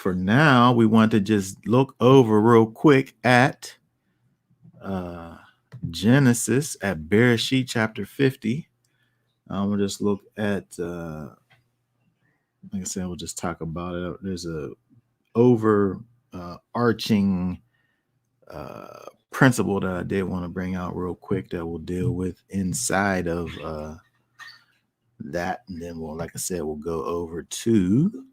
for now, we want to just look over real quick at Genesis, at Bereshit chapter 50. We'll just look at, like I said, we'll just talk about it. There's a overarching principle that I did want to bring out real quick that we'll deal with inside of that. And then we'll, like I said, we'll go over to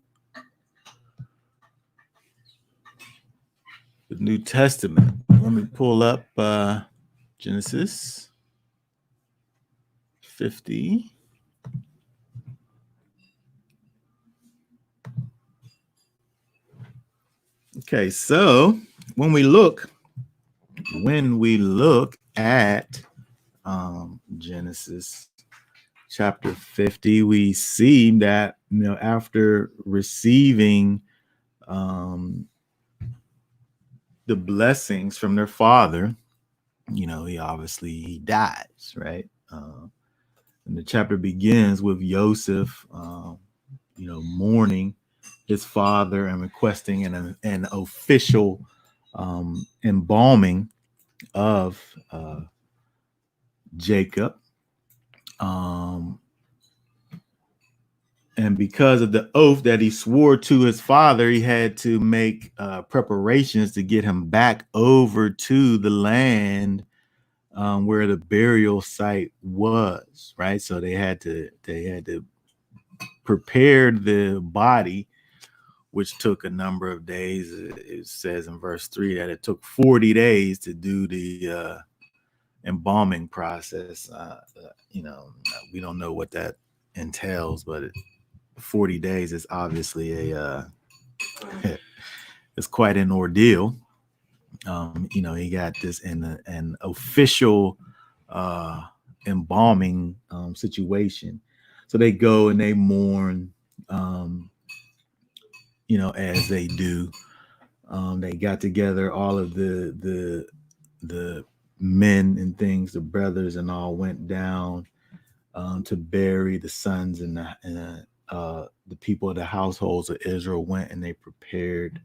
the New Testament. Let me pull up Genesis 50. Okay, so when we look at Genesis chapter 50, we see that, after receiving the blessings from their father, he dies, right? And the chapter begins with Joseph, mourning his father and requesting an official embalming of Jacob. And because of the oath that he swore to his father, he had to make preparations to get him back over to the land where the burial site was, right? So they had to prepare the body, which took a number of days. It says in verse 3 that it took 40 days to do the embalming process. We don't know what that entails, but 40 days is obviously it's quite an ordeal. He got this in an official embalming situation. So they go and they mourn, as they do. They got together all of the men and things, the brothers and all went down to bury the sons, and the people of the households of Israel went and they prepared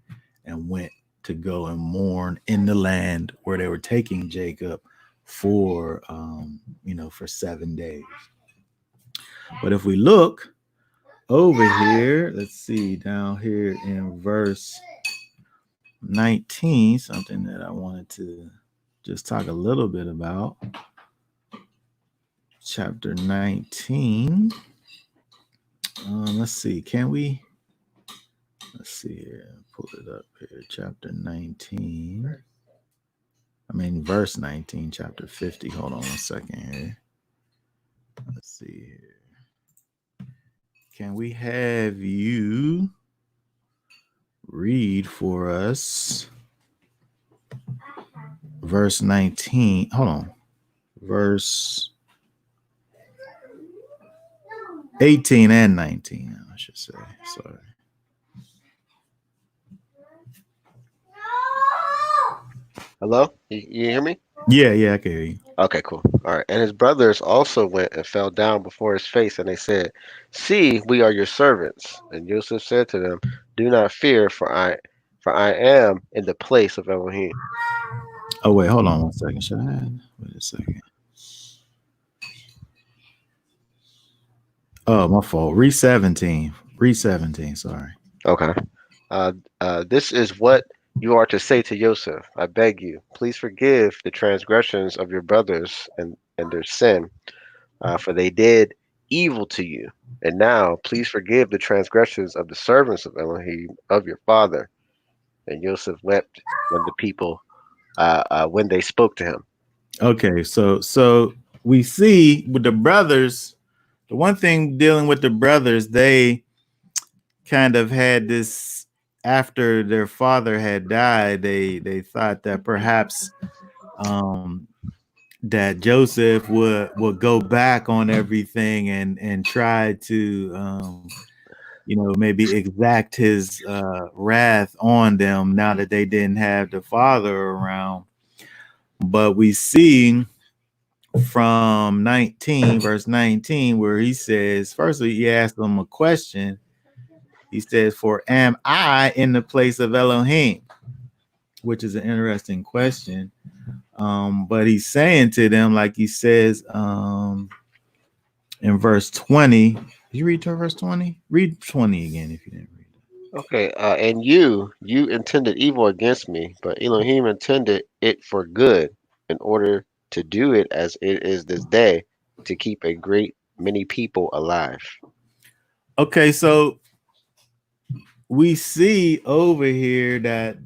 and went to go and mourn in the land where they were taking Jacob for 7 days. But if we look over here, let's see, down here in verse 19, something that I wanted to just talk a little bit about. Chapter 19. Let's see, let's see here, pull it up here. Chapter 19. Verse 19, chapter 50. Hold on 1 second here. Let's see here. Can we have you read for us verse 19? Hold on. Verse 18 and 19, I should say. Sorry. Hello? You hear me? Yeah, I can hear you. Okay, cool. All right. And his brothers also went and fell down before his face, and they said, "See, we are your servants." And Joseph said to them, "Do not fear, for I am in the place of Elohim." Oh, wait, hold on 1 second. Wait a second. Oh, my fault. Read 17. Sorry. Okay. This is what you are to say to Joseph. I beg you, please forgive the transgressions of your brothers and their sin, for they did evil to you. And now, please forgive the transgressions of the servants of Elohim of your father. And Joseph wept when the people, when they spoke to him. Okay, so we see with the brothers, the one thing dealing with the brothers, they kind of had this, after their father had died, they thought that perhaps that Joseph would go back on everything and try to maybe exact his wrath on them now that they didn't have the father around. But we see from verse 19, where he says, firstly, he asked them a question. He says, "For am I in the place of Elohim?" Which is an interesting question. But he's saying to them, like he says in verse 20. Did you read to verse 20? Read 20 again if you didn't read Okay, and you intended evil against me, but Elohim intended it for good, in order to do it as it is this day, to keep a great many people alive. it. Okay, so we see over here that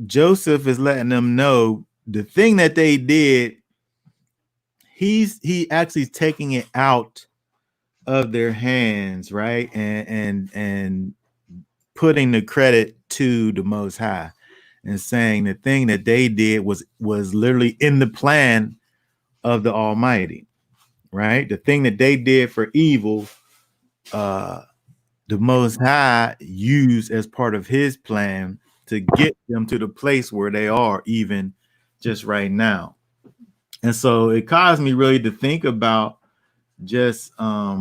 Joseph is letting them know the thing that they did. He actually taking it out of their hands, right? And putting the credit to the Most High, and saying the thing that they did was literally in the plan of the Almighty, right? The thing that they did for evil, uh, the Most High used as part of His plan to get them to the place where they are, even just right now. And so it caused me really to think about just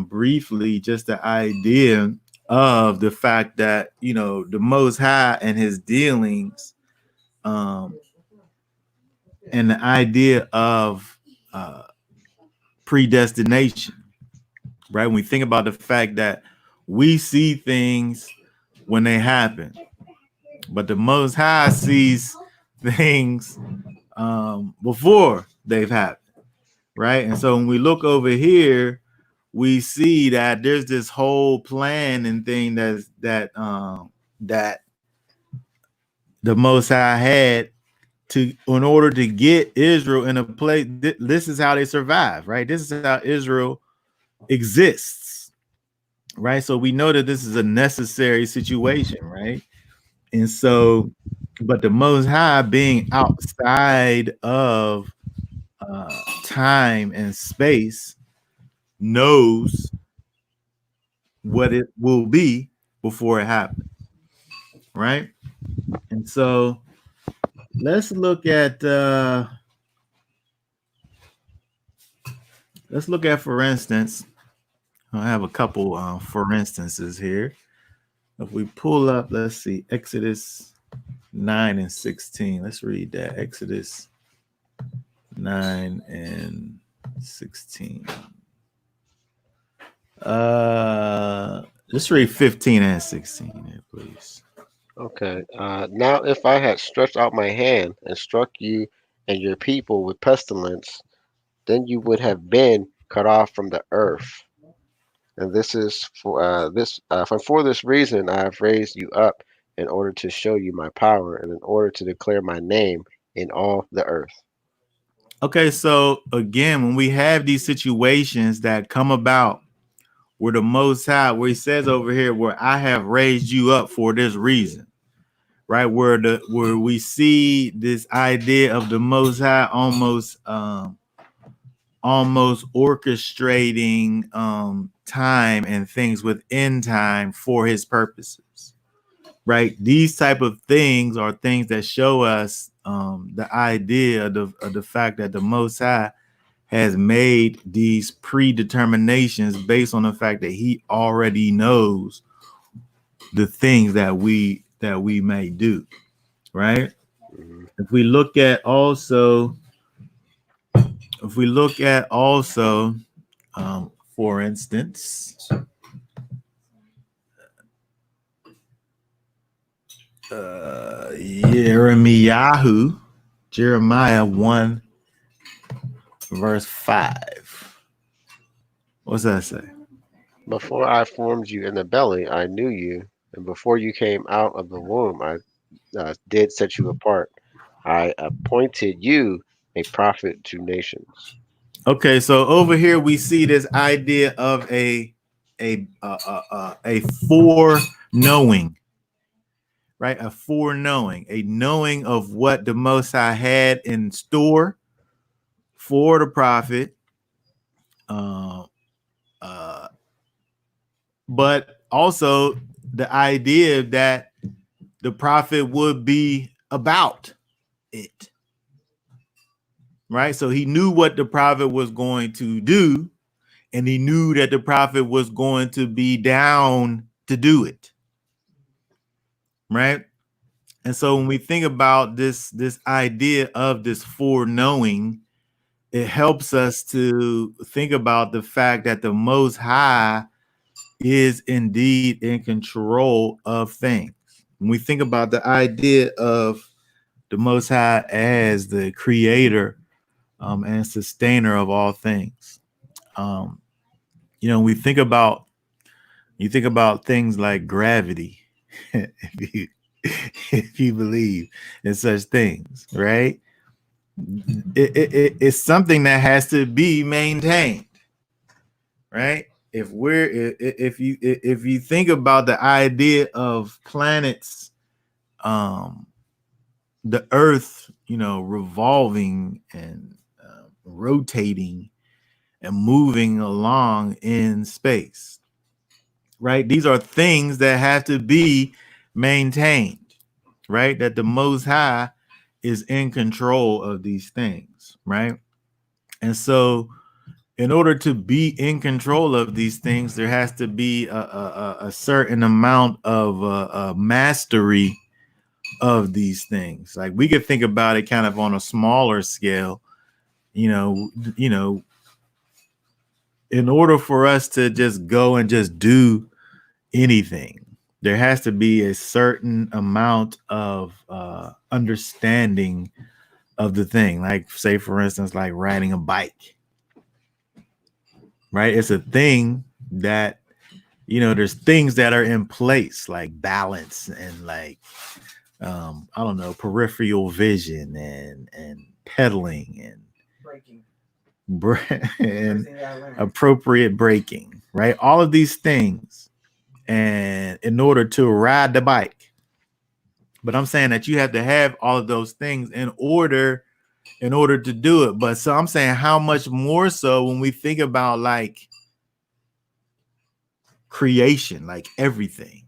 briefly just the idea of the fact that the Most High and His dealings, um, and the idea of uh, predestination, right? When we think about the fact that we see things when they happen, but the Most High sees things before they've happened, right? And so when we look over here, we see that there's this whole plan and thing that the Most High had to in order to get Israel in a place. This is how they survive, right? This is how Israel exists, right? So we know that this is a necessary situation, right? And so, but the Most High being outside of time and space knows what it will be before it happens, right? And so let's look at for instance, I have a couple for instances here. If we pull up, let's see, Exodus 9 and 16. Let's read that. Exodus 9 and 16. Let's read 15 and 16 here, please. Okay, now if I had stretched out my hand and struck you and your people with pestilence, then you would have been cut off from the earth. And this is for this reason I have raised you up, in order to show you my power and in order to declare my name in all the earth. Okay, so again, when we have these situations that come about where the Most High, where he says over here, where I have raised you up for this reason, right? Where we see this idea of the Most High almost orchestrating time and things within time for his purposes, right? These type of things are things that show us the idea of the fact that the Most High has made these predeterminations based on the fact that he already knows the things that we may do, right? Mhm. If we look at also, for instance, Jeremiah 1 verse 5. What's that say? Before I formed you in the belly, I knew you, and before you came out of the womb, I did set you apart. I appointed you a prophet to nations. Okay, so over here we see this idea of a foreknowing, right? A foreknowing, a knowing of what the Most High had in store for the prophet, uh, uh, but also the idea that the prophet would be about it, right? So he knew what the prophet was going to do, and he knew that the prophet was going to be down to do it, right? And so when we think about this idea of this foreknowing, it helps us to think about the fact that the Most High is indeed in control of things. When we think about the idea of the Most High as the creator and sustainer of all things, we think about things like gravity, if you if you believe in such things, right? It's something that has to be maintained, right? If you think about the idea of planets, um, the Earth, revolving and rotating and moving along in space, right? These are things that have to be maintained, right? That the Most High is in control of these things, right? And so, in order to be in control of these things, there has to be a certain amount of mastery of these things. Like we could think about it kind of on a smaller scale, you know, you know, in order for us to just go and just do anything, there has to be a certain amount of understanding of the thing. Like, say, for instance, like riding a bike, right? It's a thing that, there's things that are in place, like balance and like, I don't know, peripheral vision and pedaling and Breaking. and appropriate braking, right? All of these things, and in order to ride the bike. But I'm saying that you have to have all of those things in order to do it. But so I'm saying how much more so when we think about like creation, like everything,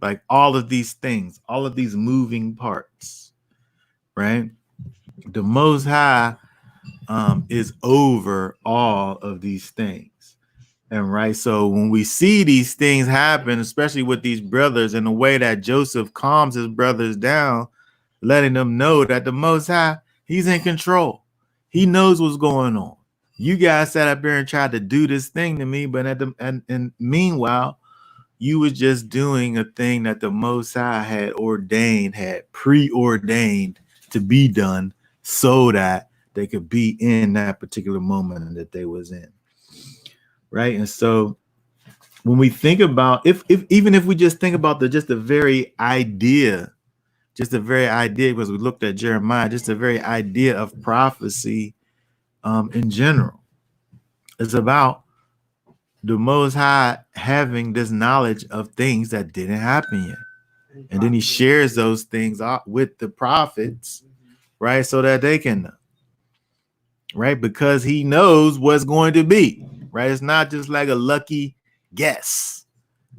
like all of these things, all of these moving parts, right? The Most High is over all of these things. And right, so when we see these things happen, especially with these brothers, and the way that Joseph calms his brothers down, letting them know that the Most High, he's in control. He knows what's going on. You guys sat up here and tried to do this thing to me, but and meanwhile, you was just doing a thing that the Most High had preordained to be done so that they could be in that particular moment that they was in. Right. And so when we think about if even if we just think about the very idea, because we looked at Jeremiah, just the very idea of prophecy in general, it's about the Most High having this knowledge of things that didn't happen yet. And then he shares those things with the prophets, right? So that they can know, right? Because he knows what's going to be, right? It's not just like a lucky guess,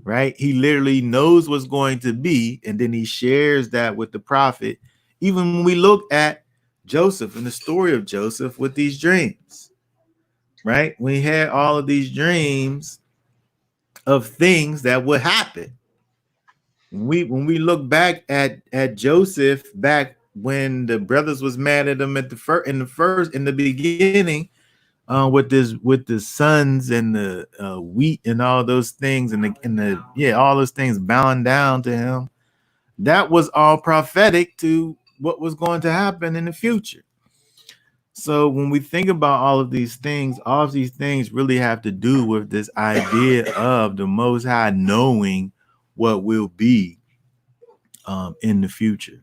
right? He literally knows what's going to be. And then he shares that with the prophet. Even when we look at Joseph and the story of Joseph with these dreams, right? When he had all of these dreams of things that would happen. When we look back at Joseph back when the brothers was mad at him at in the beginning, with the sons and the wheat and all those things and all those things bowing down to him, that was all prophetic to what was going to happen in the future. So when we think about all of these things really have to do with this idea of the Most High knowing what will be in the future.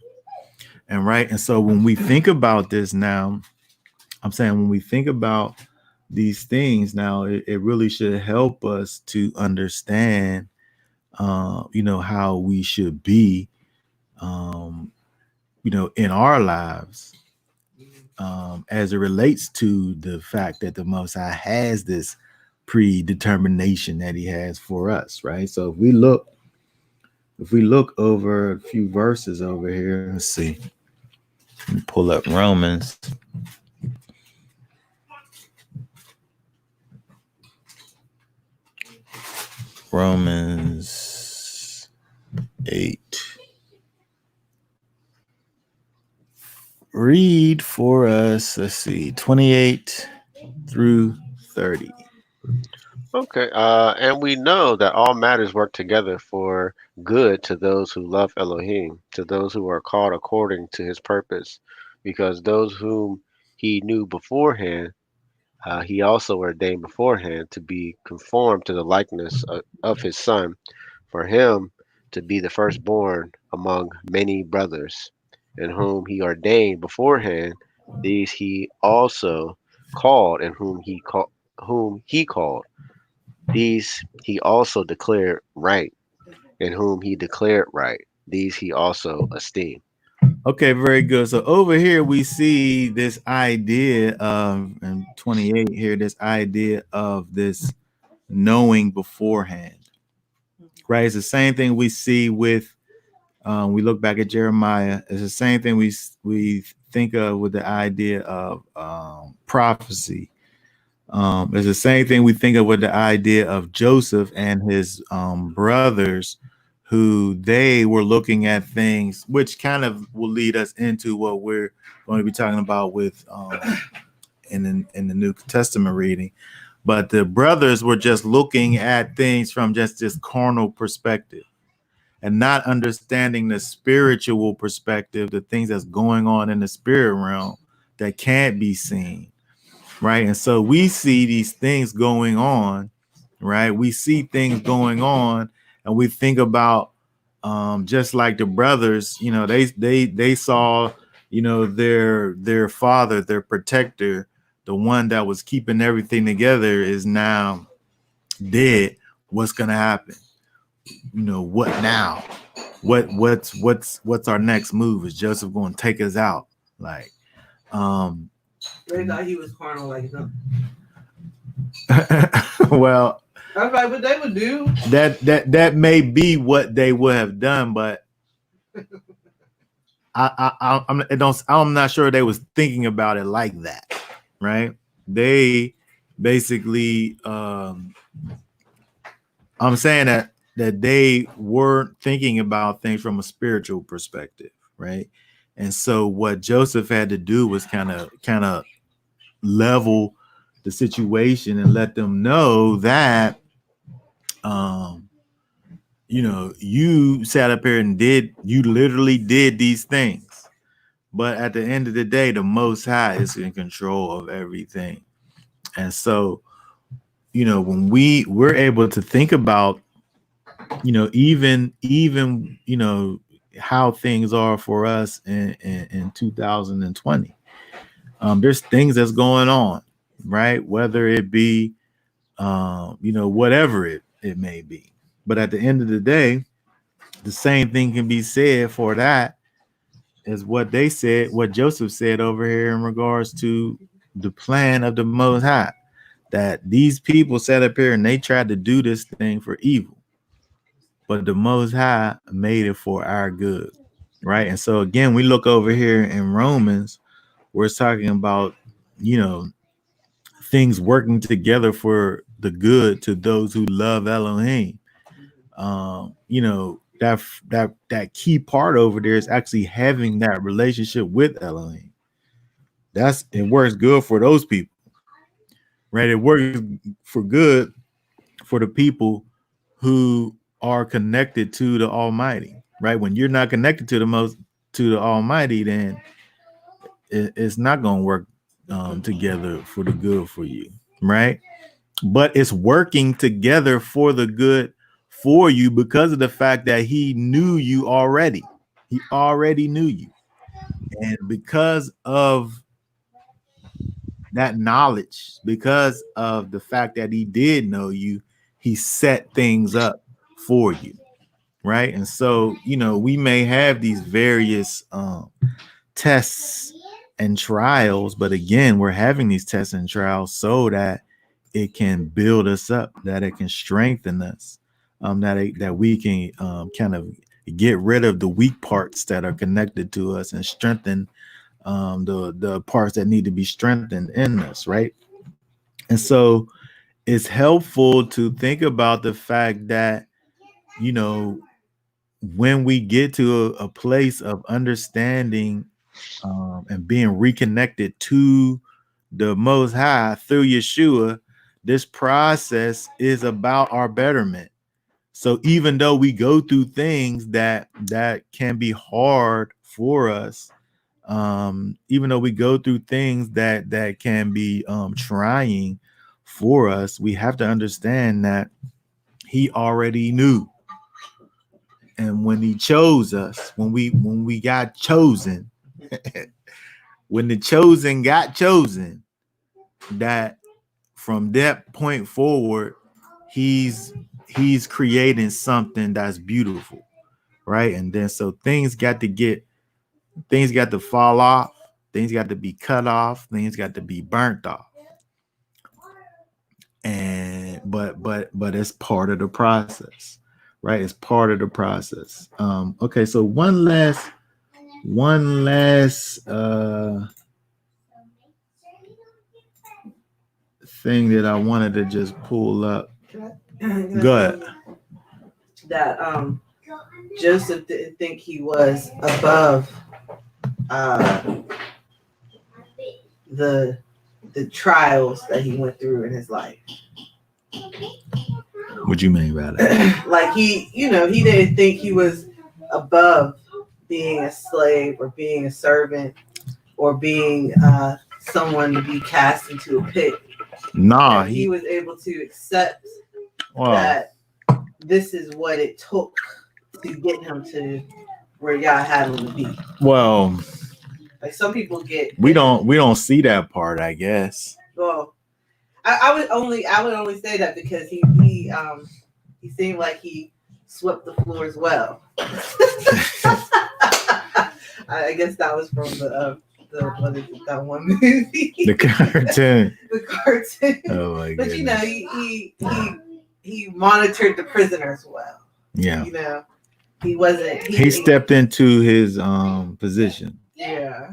And right. And so when we think about this now, I'm saying when we think about these things now, it really should help us to understand, how we should be, in our lives, as it relates to the fact that the Most High has this predetermination that he has for us, right? So if we look over a few verses over here, let's see. Let me pull up Romans. Romans 8. Read for us, let's see, 28 through 30. Okay, and we know that all matters work together for good to those who love Elohim, to those who are called according to his purpose, because those whom he knew beforehand, he also ordained beforehand to be conformed to the likeness of his son, for him to be the firstborn among many brothers, and whom he ordained beforehand, these he also called, and whom he called, these he also declared right, and whom he declared right, these he also esteemed. Okay, very good. So over here we see this idea of in 28 here, this idea of this knowing beforehand. Right? It's the same thing we see with we look back at Jeremiah. It's the same thing we think of with the idea of prophecy. It's the same thing we think of with the idea of Joseph and his brothers, who they were looking at things, which kind of will lead us into what we're going to be talking about with in the New Testament reading. But the brothers were just looking at things from just this carnal perspective and not understanding the spiritual perspective, the things that's going on in the spirit realm that can't be seen, right? And so we see these things going on, right? We see things going on, and we think about just like the brothers, they saw, their father, their protector, the one that was keeping everything together, is now dead. What's gonna happen? What now? What's our next move? Is Joseph going to take us out? Like, um, They thought he was carnal like them. well, That's like what they would do. that may be what they would have done, but I'm not sure they was thinking about it like that, right? They basically, I'm saying that they weren't thinking about things from a spiritual perspective, right? And so what Joseph had to do was kind of level the situation and let them know that um you sat up here and you literally did these things, but at the end of the day, the Most High is in control of everything. And so, when we're able to think about, even how things are for us in 2020, there's things that's going on, right? Whether it be whatever it may be. But at the end of the day, the same thing can be said for that as what Joseph said over here in regards to the plan of the Most High. That these people sat up here and they tried to do this thing for evil, but the Most High made it for our good, right? And so again, we look over here in Romans, where it's talking about, you know, things working together for the good to those who love Elohim. That key part over there is actually having that relationship with Elohim. It works good for those people, right? It works for good for the people who are connected to the Almighty, right? When you're not connected to the Almighty, then it's not going to work together for the good for you, right? But it's working together for the good for you because of the fact that he knew you already. He already knew you. And because of that knowledge, because of the fact that he did know you, he set things up for you. Right. And so, we may have these various tests and trials, but again, we're having these tests and trials so that it can build us up, that it can strengthen us, that we can kind of get rid of the weak parts that are connected to us and strengthen the parts that need to be strengthened in us, right? And so it's helpful to think about the fact that, you know, when we get to a place of understanding and being reconnected to the Most High through Yeshua, this process is about our betterment. So even though we go through things that can be hard for us, even though we go through things that can be trying for us, we have to understand that He already knew. And when He chose us, when we got chosen, when the chosen got chosen, that from that point forward, he's creating something that's beautiful, right? And then so things got to fall off, things got to be cut off, things got to be burnt off. And but it's part of the process, right? It's part of the process. Okay, so one last thing that I wanted to just pull up. Go ahead. That Joseph didn't think he was above uh, the trials that he went through in his life. What you mean by that? Like he didn't think he was above being a slave or being a servant or being someone to be cast into a pit. Nah, he was able to accept wow. that this is what it took to get him to where y'all had him to be. Well, like some people get, we don't see that part, I guess. Well, I would only say that because he seemed like he swept the floors well. I guess that was from the what is it, that one movie? The cartoon. The cartoon. Oh my But goodness. he monitored the prisoners well. Yeah. He wasn't. He stepped into his position. Yeah.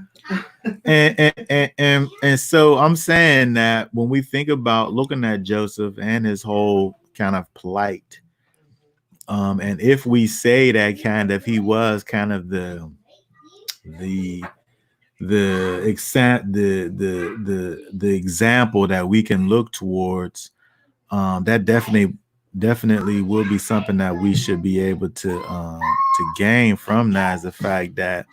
and so I'm saying that when we think about looking at Joseph and his whole kind of plight, and if we say that kind of he was kind of the example that we can look towards, that definitely will be something that we should be able to gain from that, is the fact that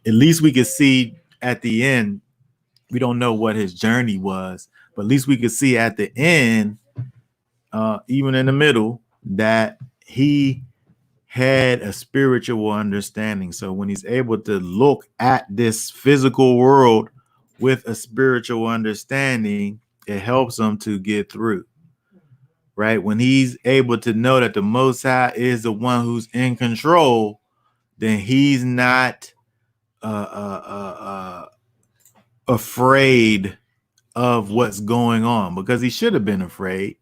at least we could see at the end. We don't know what his journey was, but at least we could see at the end, even in the middle, that he had a spiritual understanding. So when he's able to look at this physical world with a spiritual understanding, it helps him to get through. Right? When he's able to know that the Most High is the one who's in control, then he's not afraid of what's going on, because he should have been afraid.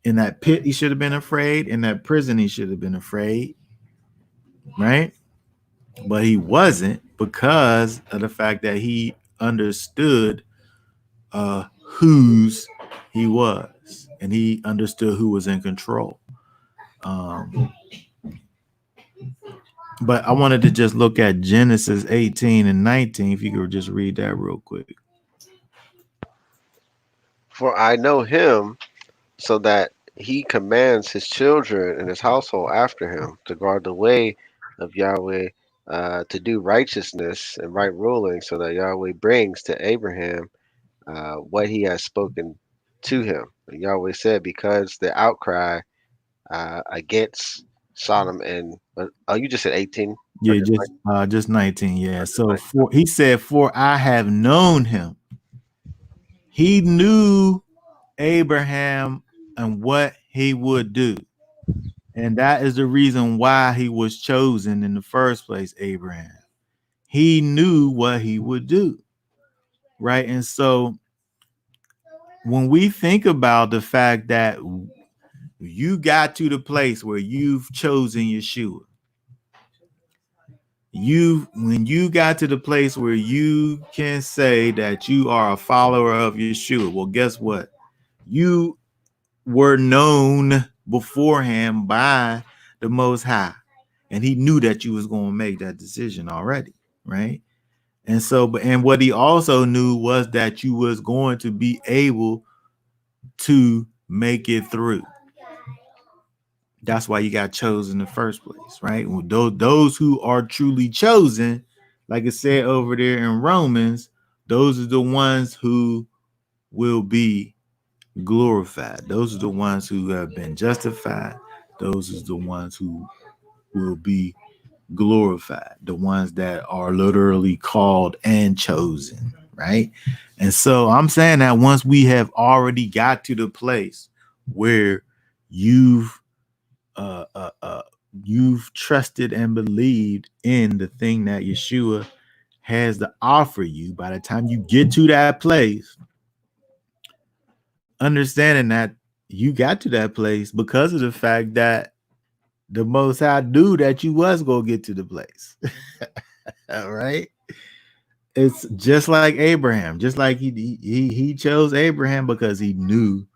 In that pit, he should have been afraid. In that prison, he should have been afraid. Right? But he wasn't, because of the fact that he understood whose he was, and he understood who was in control. But I wanted to just look at Genesis 18 and 19. If you could just read that real quick. For I know him, so that he commands his children and his household after him to guard the way of Yahweh, to do righteousness and right ruling, so that Yahweh brings to Abraham what he has spoken to him. And Yahweh said, because the outcry against Sodom and you just said 18. Yeah, just 19. Yeah. So he said, for I have known him. He knew Abraham and what he would do. And that is the reason why he was chosen in the first place, Abraham. He knew what he would do. Right. And so when we think about the fact that you got to the place where you've chosen Yeshua, when you got to the place where you can say that you are a follower of Yeshua, well, guess what? You were known beforehand by the the Most High, and he knew that you was going to make that decision already, right? And so, and what he also knew was that you was going to be able to make it through. That's why you got chosen in the first place, right? Those who are truly chosen, like it said over there in Romans, those are the ones who will be glorified. Those are the ones who have been justified. Those are the ones who will be glorified. The ones that are literally called and chosen, right? And so I'm saying that once we have already got to the place where you've uh, uh, uh, you've trusted and believed in the thing that Yeshua has to offer you, by the time you get to that place, understanding that you got to that place because of the fact that the Most High knew that you was gonna get to the place. All right. It's just like Abraham, just like he chose Abraham because he knew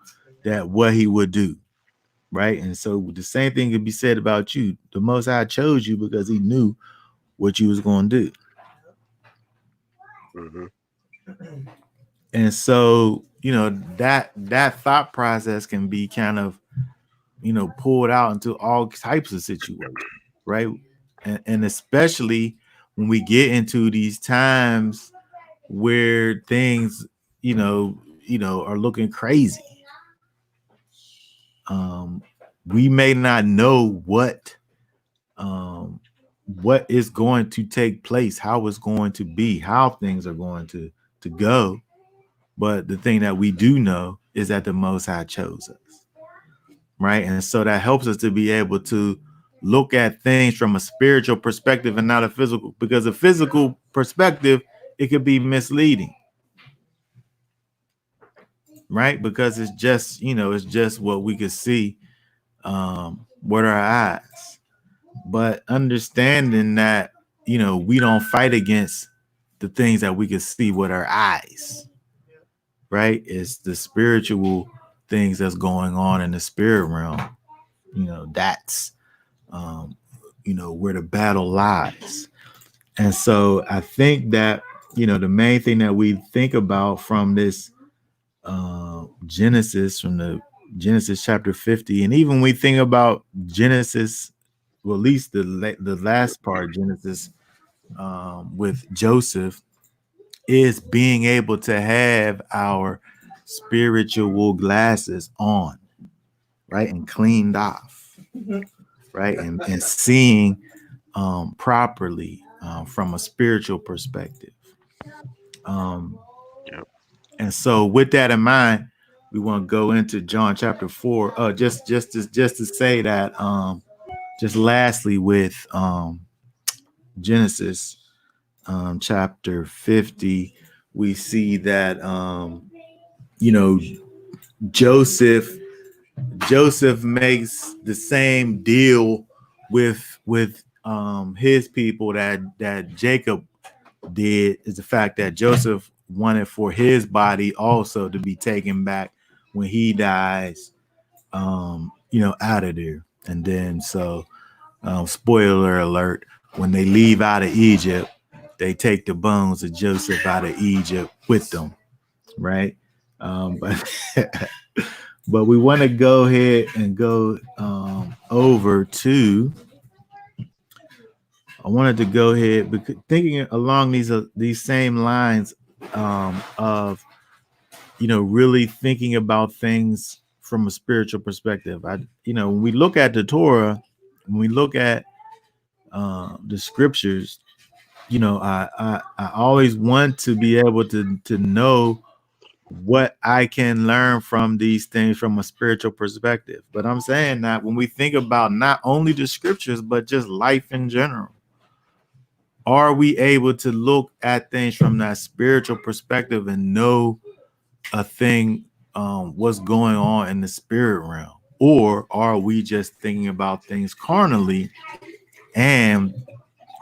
that what he would do. Right. And so the same thing could be said about you. The Most High chose you because he knew what you was going to do. Mm-hmm. And so, that thought process can be kind of, pulled out into all types of situations, right? And especially when we get into these times where things, are looking crazy. We may not know what is going to take place, how it's going to be, how things are going to go. But the thing that we do know is that the Most High chose us, right? And so that helps us to be able to look at things from a spiritual perspective and not a physical, because a physical perspective, it could be misleading, right? Because it's just what we could see with our eyes. But understanding that, we don't fight against the things that we can see with our eyes, right? It's the spiritual things that's going on in the spirit realm. That's where the battle lies. And so I think that, the main thing that we think about from this Genesis, from the Genesis chapter 50, and even we think about Genesis, well, at least the last part, Genesis, with Joseph, is being able to have our spiritual glasses on, right, and cleaned off, right, and seeing properly from a spiritual perspective. Yep. And so, with that in mind, we want to go into John chapter 4. Just to say that, just lastly with Genesis chapter 50, we see that Joseph makes the same deal with his people that Jacob did, is the fact that Joseph wanted for his body also to be taken back when he dies, out of there. And then so, spoiler alert, when they leave out of Egypt, they take the bones of Joseph out of Egypt with them, right? But but we want to go ahead and go over to. I wanted to go ahead because thinking along these same lines of really thinking about things from a spiritual perspective. When we look at the Torah, when we look at the scriptures, I always want to be able to know what I can learn from these things from a spiritual perspective. But I'm saying that when we think about not only the scriptures, but just life in general, are we able to look at things from that spiritual perspective and know a thing, what's going on in the spirit realm? Or are we just thinking about things carnally and,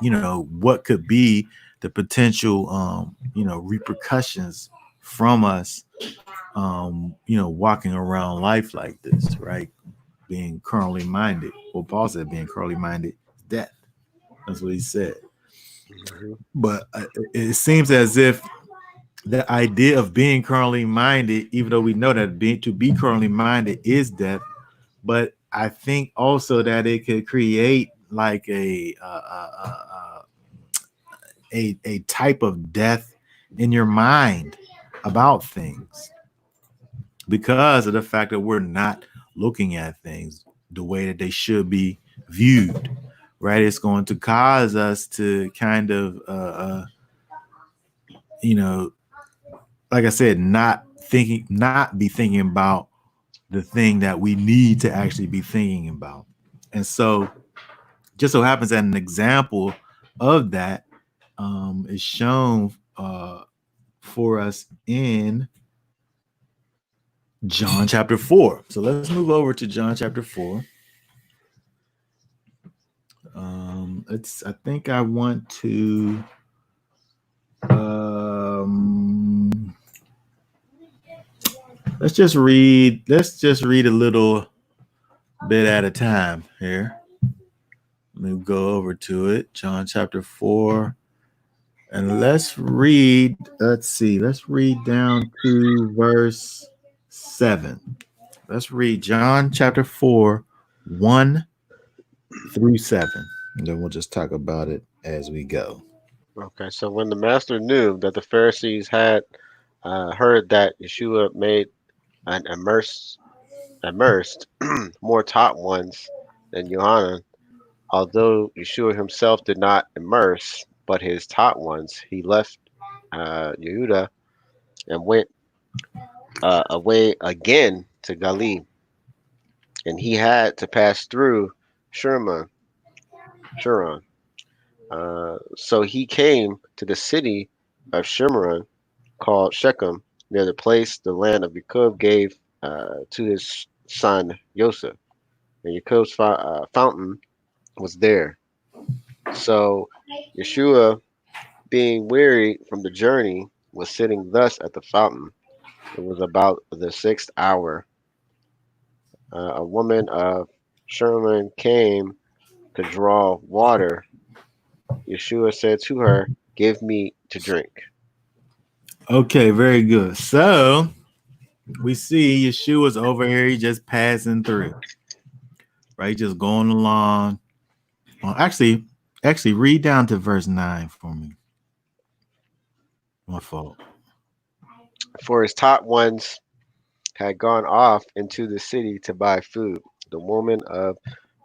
what could be the potential, repercussions from us, walking around life like this, right? being currently minded. Well, Paul said being currently minded is death. That's what he said. Mhm. But it seems as if the idea of being currently minded, even though we know that being to be currently minded is death, but I think also that it could create like a type of death in your mind about things because of the fact that we're not looking at things the way that they should be viewed, right? It's going to cause us to kind of you know, like I said, not be thinking about the thing that we need to actually be thinking about. And so just so happens that an example of that is shown for us in John chapter 4. So let's move over to John chapter 4. I think I want to let's just read a little bit at a time here. Let me go over to it. John chapter 4. And let's read down to verse 7. Let's read John chapter 4, 1 through 7. And then we'll just talk about it as we go. Okay, so when the master knew that the Pharisees had heard that Yeshua made an immersed more taught ones than Yohanan, although Yeshua himself did not immerse, but his taught ones, he left Yehuda and went away again to Galilee, and he had to pass through Shurman. Shuron. So he came to the city of Shimron called Shechem, near the place the land of Jacob gave to his son Joseph. And Jacob's fountain was there. So Yeshua, being weary from the journey, was sitting thus at the fountain. It was about the 6th hour. A woman of Sherman came to draw water. Yeshua said to her, "Give me to drink." Okay, very good. So we see Yeshua's over here, he just passing through, right? Just going along. Well, actually, read down to verse 9 for me. My fault. For his taught ones had gone off into the city to buy food. The woman of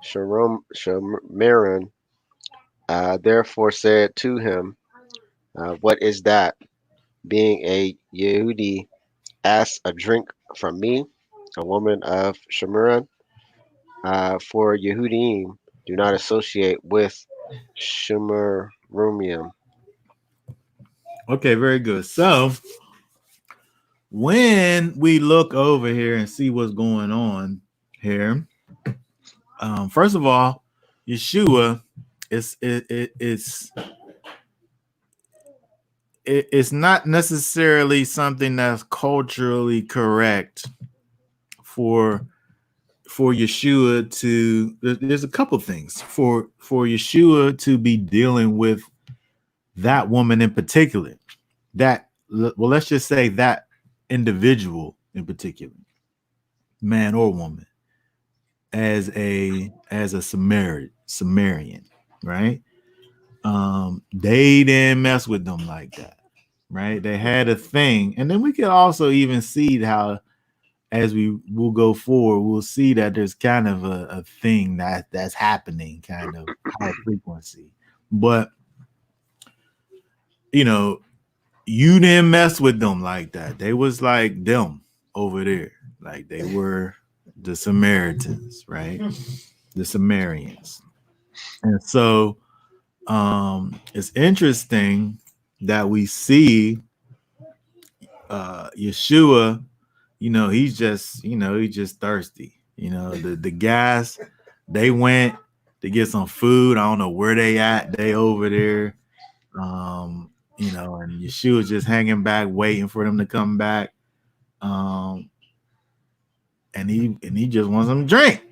Shamaran therefore said to him, "What is that? Being a Yehudi, ask a drink from me, a woman of Shamaran? For Yehudim do not associate with Shemarumium." Okay, very good. So when we look over here and see what's going on here, first of all, Yeshua it's not necessarily something that's culturally correct for Yeshua to. There's a couple things for Yeshua to be dealing with that woman in particular. That well, let's just say that individual in particular, man or woman, as a Samaritan, right? They didn't mess with them like that, right? They had a thing, and then we could also even see how, as we will go forward, we'll see that there's kind of a thing that's happening, kind of high frequency. But you know, you didn't mess with them like that. They was like them over there, like they were the Samaritans, right? The Sumerians. And so it's interesting that we see Yeshua, he's just thirsty. The guys, they went to get some food. I don't know where they at. They over there. And Yeshua's just hanging back, waiting for them to come back. And he just wants some drink,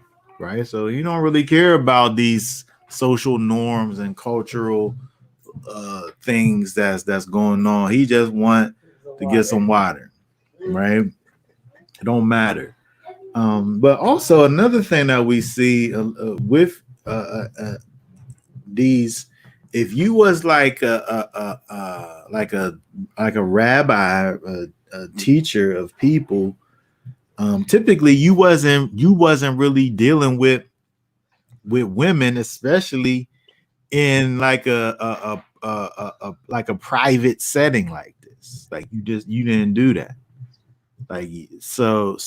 right? So he don't really care about these social norms and cultural things that's going on. He just want to get some water, right? It don't matter. But also another thing that we see with these, if you was like a rabbi, a teacher of people, typically you wasn't really dealing with women, especially in like like a private setting like this. Like you didn't do that. Like so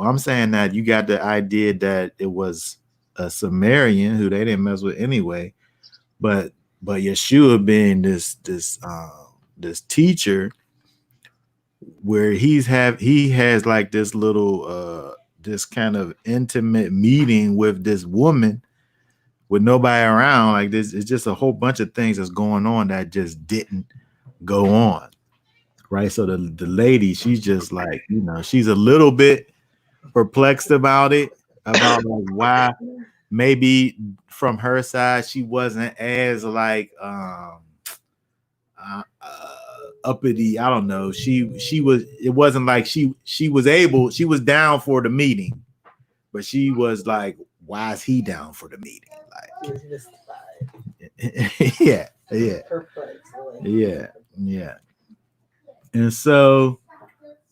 I'm saying that you got the idea that it was a Samaritan who they didn't mess with anyway, but Yeshua being this teacher where he has like this little this kind of intimate meeting with this woman with nobody around. Like this, it's just a whole bunch of things that's going on that just didn't go on, right? So the lady, she's just like, she's a little bit perplexed about it, about like why maybe from her side she wasn't as like uppity. I don't know. She was. It wasn't like she was down for the meeting, but she was like, why is he down for the meeting? Like, yeah, yeah, yeah, yeah. And so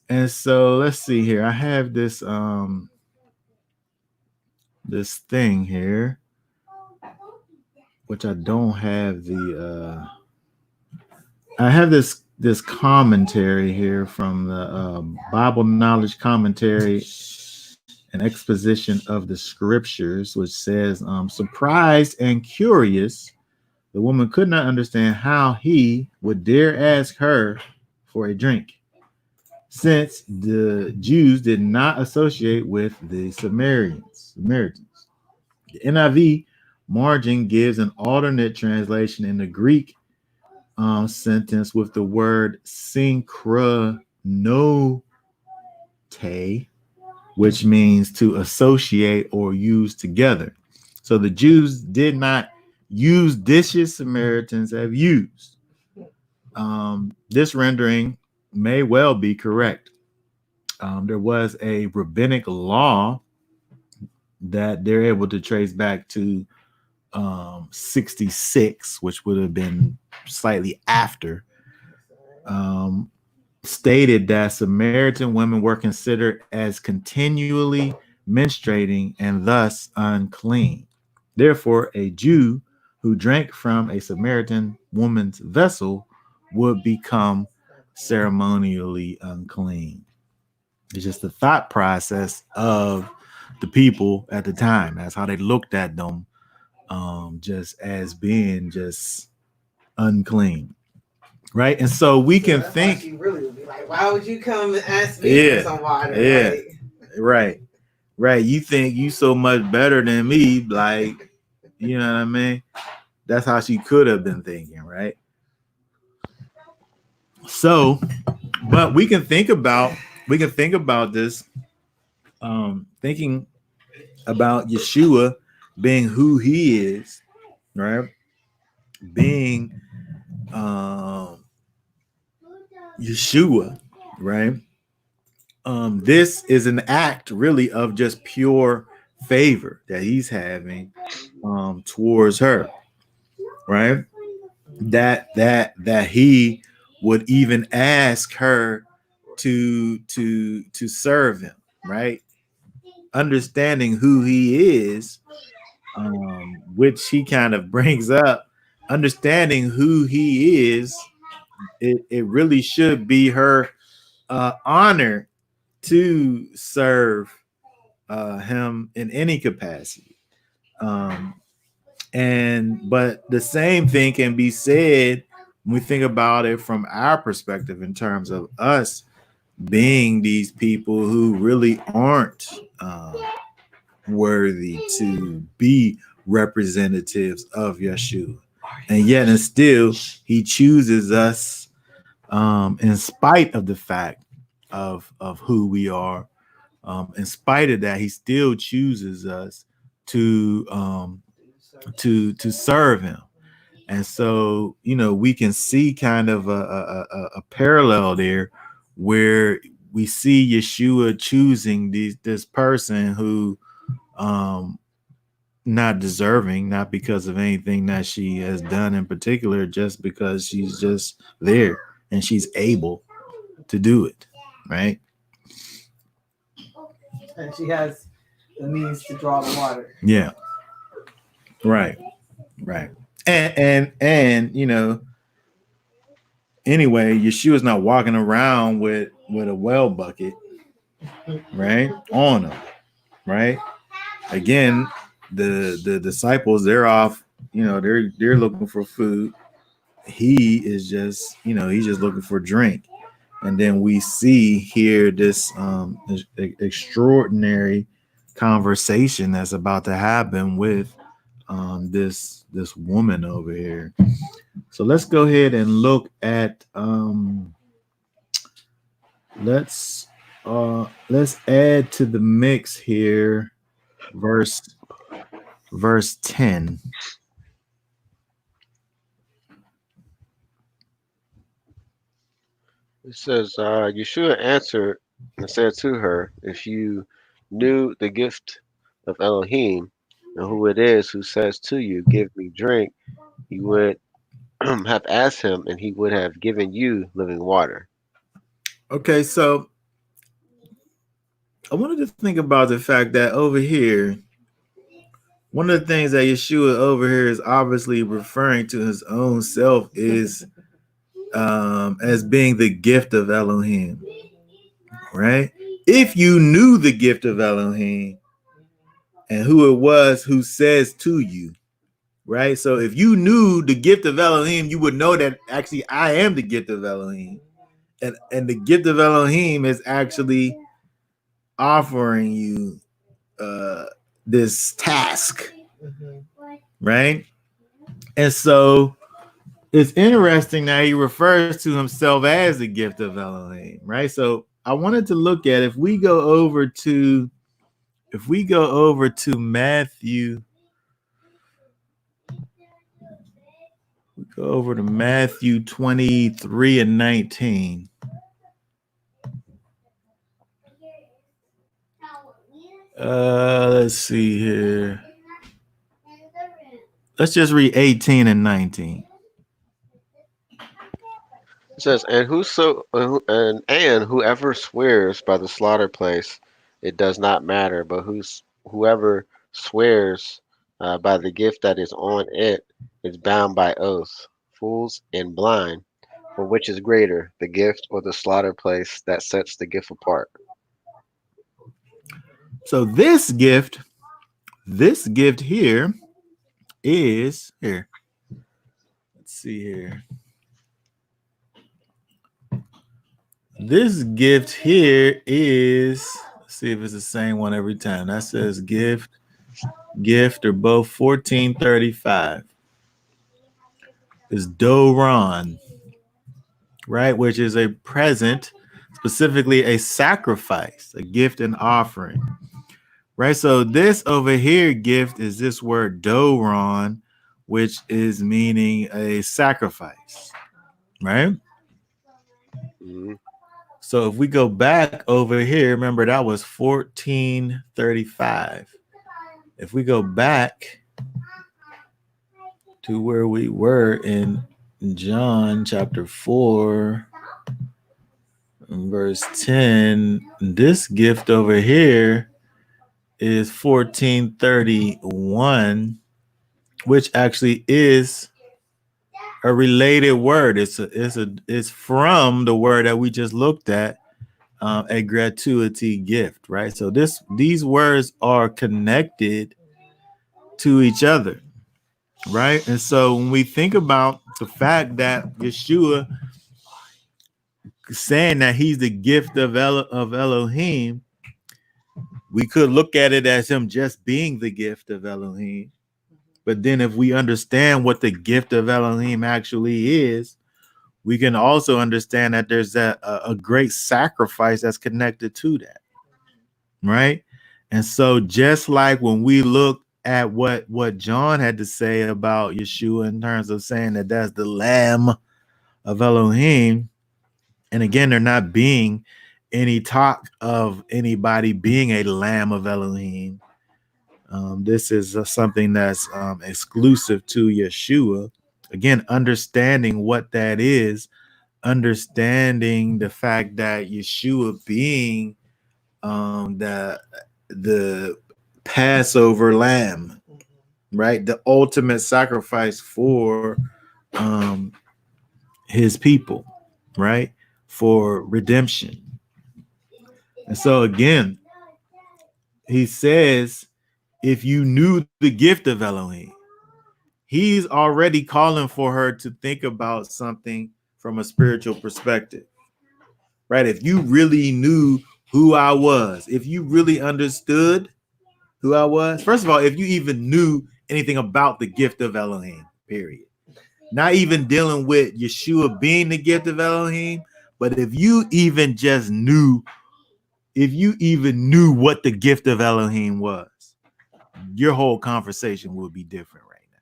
let's see here. I have this thing here, which I don't have I have this commentary here from the Bible Knowledge Commentary and Exposition of the Scriptures, which says, surprised and curious, the woman could not understand how he would dare ask her for a drink, since the Jews did not associate with the Samaritans. The NIV margin gives an alternate translation in the Greek sentence with the word synchronote, which means to associate or use together. So the Jews did not use dishes Samaritans have used. This rendering may well be correct. There was a rabbinic law that they're able to trace back to 66, which would have been slightly after, stated that Samaritan women were considered as continually menstruating and thus unclean. Therefore, a Jew who drank from a Samaritan woman's vessel would become ceremonially unclean. It's just the thought process of the people at the time. That's how they looked at them, just as being just unclean. Right. And so we can think she really would be like, why would you come and ask me for some water? Yeah. Right. Right. You think you so much better than me, like, you know what I mean? That's how she could have been thinking, right? So, but we can think about this, thinking about Yeshua being who he is, right? Being Yeshua, right? This is an act really of just pure favor that he's having towards her, right? That he would even ask her to serve him, right? Understanding who he is, which he kind of brings up, understanding who he is, it really should be her honor to serve him in any capacity. But the same thing can be said when we think about it from our perspective in terms of us being these people who really aren't worthy to be representatives of Yeshua. And yet and still he chooses us in spite of the fact of who we are. In spite of that, he still chooses us to to serve him. And so, we can see kind of a parallel there where we see Yeshua choosing this person who not deserving, not because of anything that she has done in particular, just because she's just there and she's able to do it, right? And she has the means to draw the water. Yeah. Right. And anyway, Yeshua's not walking around with a well bucket, right, on him, right? Again, the disciples, they're off, they're looking for food. He is just, he's just looking for drink. And then we see here this extraordinary conversation that's about to happen with this woman over here. So let's go ahead and look at let's add to the mix here verse 10. It says, Yeshua answered and said to her, if you knew the gift of Elohim and who it is who says to you, give me drink, you would have asked him and he would have given you living water. Okay, so I wanted to think about the fact that over here, one of the things that Yeshua over here is obviously referring to his own self is as being the gift of Elohim, right? If you knew the gift of Elohim and who it was who says to you, right? So if you knew the gift of Elohim, you would know that actually I am the gift of Elohim. And the gift of Elohim is actually offering you this task, right? And so it's interesting that he refers to himself as the gift of Elohim, right? So I wanted to look at if we go over to Matthew, we go over to Matthew 23 and 19. Let's see here. Let's just read 18 and 19. It says, and whoever swears by the slaughter place, it does not matter, but whoever swears by the gift that is on it is bound by oath. Fools and blind, for which is greater, the gift or the slaughter place that sets the gift apart? So this gift here is here. Let's see here. This gift here is, let's see if it's the same one every time. That says gift, are both 1435. It's Doron, right? Which is a present, specifically a sacrifice, a gift and offering, right? So this over here gift is this word Doron, which is meaning a sacrifice, right? Mm-hmm. So if we go back over here, remember that was 1435. If we go back to where we were in John chapter 4, verse 10, this gift over here is 1431, which actually is a related word. It's from the word that we just looked at, a gratuity gift, right? So these words are connected to each other, right? And so when we think about the fact that Yeshua saying that he's the gift of Elohim, we could look at it as him just being the gift of Elohim. But then if we understand what the gift of Elohim actually is, we can also understand that there's a great sacrifice that's connected to that, right? And so just like when we look at what John had to say about Yeshua in terms of saying that that's the Lamb of Elohim, and again, there not being any talk of anybody being a Lamb of Elohim. This is something that's exclusive to Yeshua. Again, understanding what that is, understanding the fact that Yeshua being the Passover lamb, right? The ultimate sacrifice for um, his people, right? For redemption. And so again, he says, if you knew the gift of Elohim, he's already calling for her to think about something from a spiritual perspective, right? If you really knew who I was, if you really understood who I was, first of all, if you even knew anything about the gift of Elohim, period. Not even dealing with Yeshua being the gift of Elohim, but if you even just knew, if you even knew what the gift of Elohim was, your whole conversation would be different right now,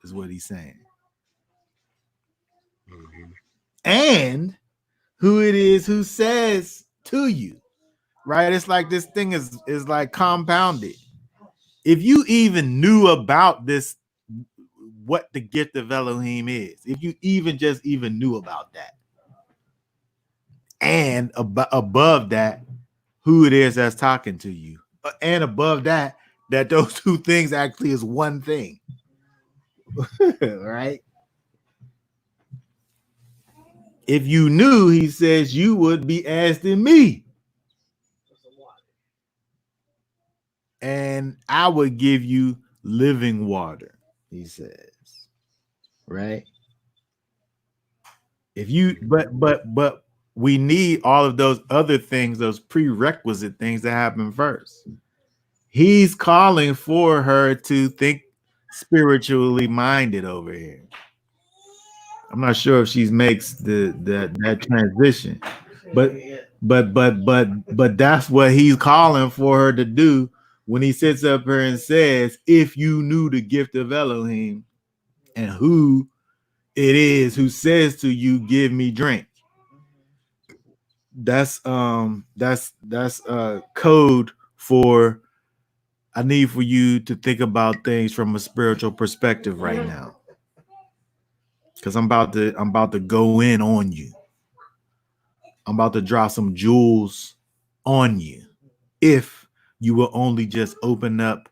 is what he's saying. Mhm. And who it is who says to you, right? It's like this thing is like compounded. If you even knew about this, what the gift of Elohim is, if you even knew about that, and above that, who it is that's talking to you, and above that, that those two things actually is one thing, right? If you knew, he says, you would be asking me, and I would give you living water, he says, right? If you, but we need all of those other things, those prerequisite things to happen first. He's calling for her to think spiritually minded over here. I'm not sure if she makes that transition, but but that's what he's calling for her to do when he sits up here and says, if you knew the gift of Elohim and who it is who says to you, give me drink. That's code for, I need for you to think about things from a spiritual perspective right now. Because I'm about to go in on you. I'm about to drop some jewels on you. If you will only just open up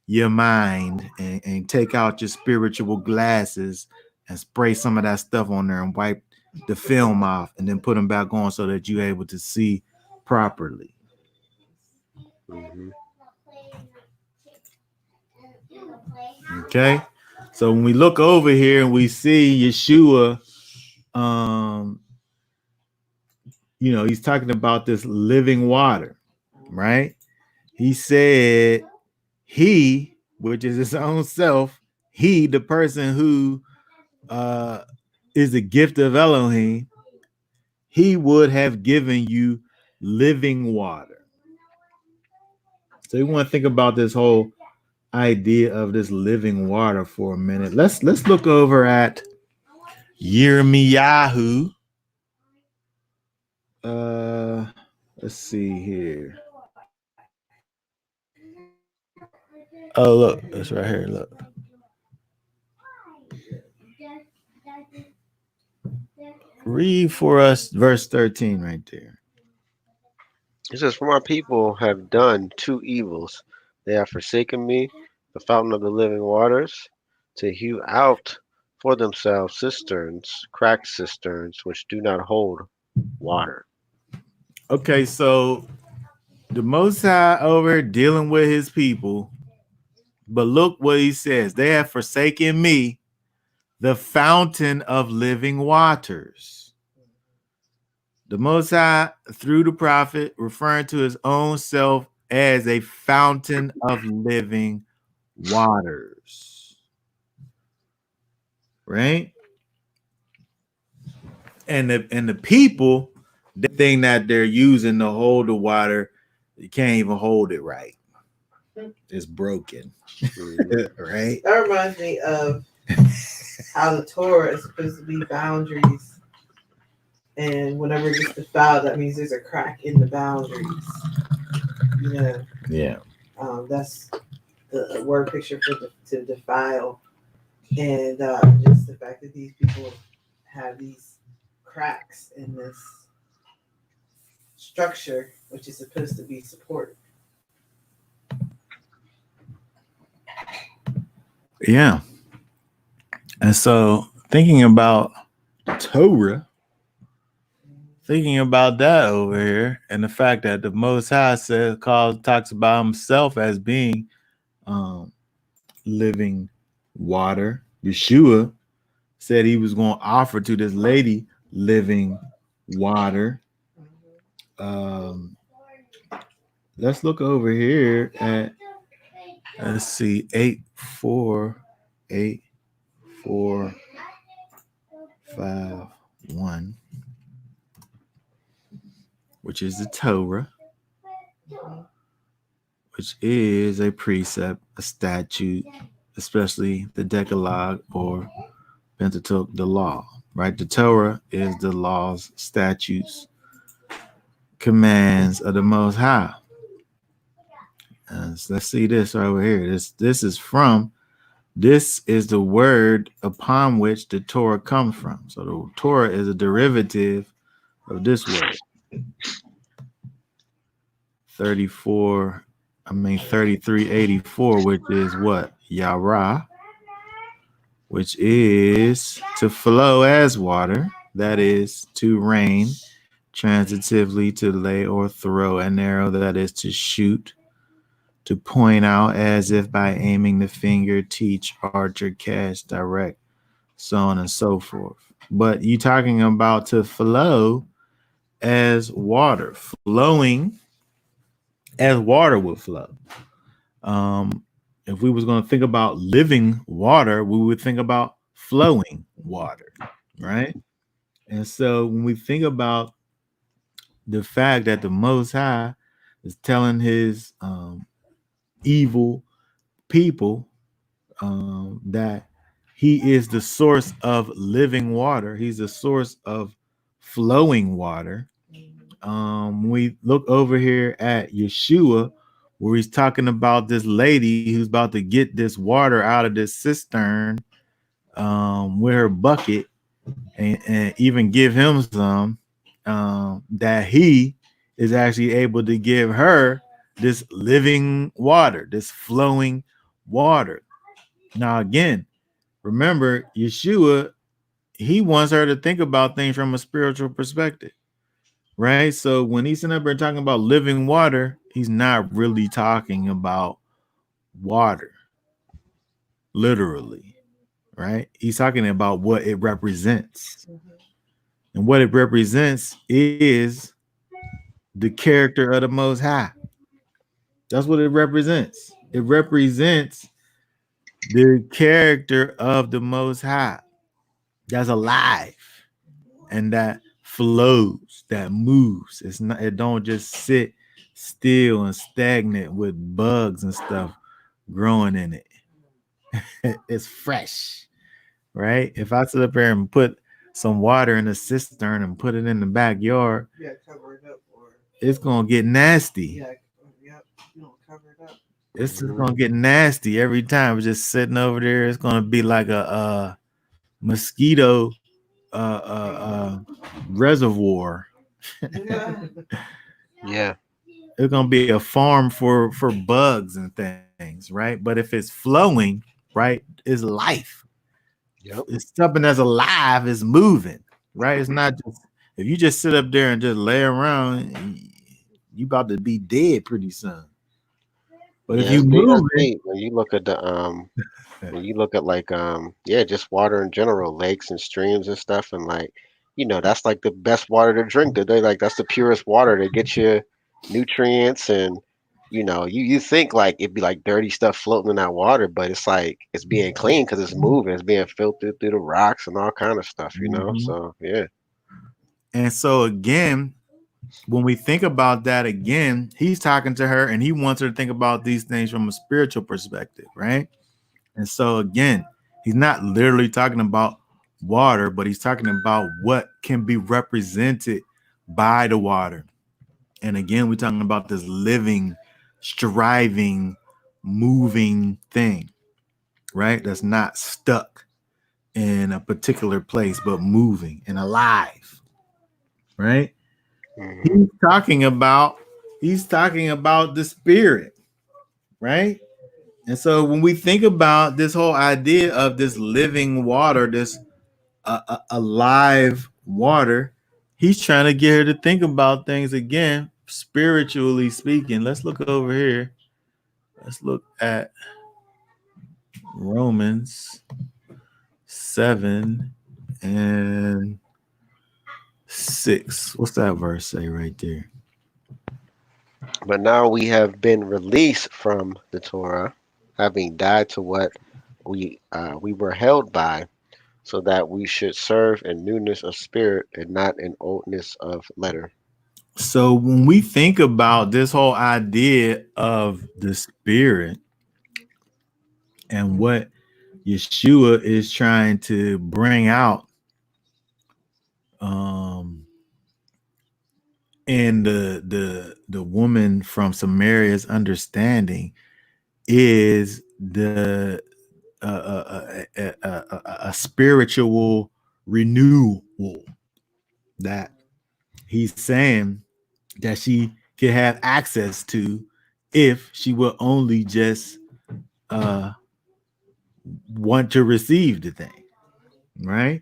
your mind and take out your spiritual glasses and spray some of that stuff on there and wipe the film off and then put them back on so that you're able to see properly. Mhm. Okay. So when we look over here and we see Yeshua, um, he's talking about this living water, right? He said he, which is his own self, he, the person who uh is the gift of Elohim, he would have given you living water. So you want to think about this whole idea of this living water for a minute. Let's look over at Yirmiyahu. Uh let's see here. Oh, look, it's right here. Look. Read for us verse 13 right there. It says, "For my people have done two evils. They have forsaken me, the fountain of the living waters, to hew out for themselves cisterns, cracked cisterns, which do not hold water." Okay, so the Most High over dealing with his people, but look what he says. They have forsaken me, the fountain of living waters. The Most High, through the prophet, referring to his own self as a fountain of living waters. Right? And the people, the thing that they're using to hold the water, you can't even hold it right. It's broken, Hmm. right? That reminds me of how the Torah is supposed to be boundaries, and whenever it gets defiled, that means there's a crack in the boundaries. You know, Yeah. that's the word picture for to defile, and just the fact that these people have these cracks in this structure, which is supposed to be support. Yeah. And so thinking about Torah, thinking about that over here, and the fact that the Most High talks about himself as being um, living water. Yeshua said he was going to offer to this lady living water. Um, let's look over here at, let's see, 8484551, which is the Torah, which is a precept, a statute, especially the Decalogue or Pentateuch, the law, right? The Torah is the laws, statutes, commands of the Most High. So let's see this right over here. This is the word upon which the Torah comes from. So the Torah is a derivative of this word. 3384, which is what? Yara, which is to flow as water, that is to rain, transitively to lay or throw, an arrow, that is to shoot, to point out as if by aiming the finger, teach, archer, cast, direct, so on and so forth. But you talking about to flow as water, flowing as water would flow. If we was going to think about living water, we would think about flowing water, right? And so when we think about the fact that the Most High is telling his evil people that he is the source of living water, he's the source of flowing water. We look over here at Yeshua, where he's talking about this lady who's about to get this water out of this cistern with her bucket, and even give him some, that he is actually able to give her this living water, this flowing water. Now, again, remember, Yeshua, he wants her to think about things from a spiritual perspective, right? So when he's sitting up there talking about living water, he's not really talking about water, literally, right? He's talking about what it represents. And what it represents is the character of the Most High. That's what it represents. It represents the character of the Most High that's alive and that flows, that moves. It's not, it don't just sit still and stagnant with bugs and stuff growing in it. It's fresh, right? If I sit up here and put some water in a cistern and put it in the backyard, Yeah, cover it up, or it's gonna get nasty. yeah, yep, you don't cover it up. It's just Hmm. gonna get nasty every time. It's just sitting over there. It's gonna be like a mosquito reservoir. Yeah. Yeah. It's gonna be a farm for bugs and things, right? But if it's flowing, right, it's life. Yep. It's something that's alive, is moving, right? It's not just, if you just sit up there and just lay around, you about to be dead pretty soon. But if Yeah, you that's moving, deep. When you look at the when you look at like yeah, just water in general, lakes and streams and stuff, and like, that's like the best water to drink. They like that's the purest water to get you nutrients, and you think like it'd be like dirty stuff floating in that water, but it's like it's being clean because it's moving, it's being filtered through the rocks and all kind of stuff. Mhm. So yeah. And so again, when we think about that again, he's talking to her and he wants her to think about these things from a spiritual perspective, right? And so again, he's not literally talking about water, but he's talking about what can be represented by the water. And again, we're talking about this living, striving, moving thing, right? That's not stuck in a particular place, but moving and alive, right? Hmm. He's talking about the spirit, right? And so when we think about this whole idea of this living water, this alive water, he's trying to get her to think about things again, spiritually speaking. Let's look over here. Let's look at Romans 7 and 6. What's that verse say right there? But now we have been released from the Torah, having died to what we were held by, so that we should serve in newness of spirit and not in oldness of letter. So when we think about this whole idea of the spirit and what Yeshua is trying to bring out, um, and the woman from Samaria's understanding is the a spiritual renewal that he's saying that she could have access to if she will only just uh want to receive the thing, right?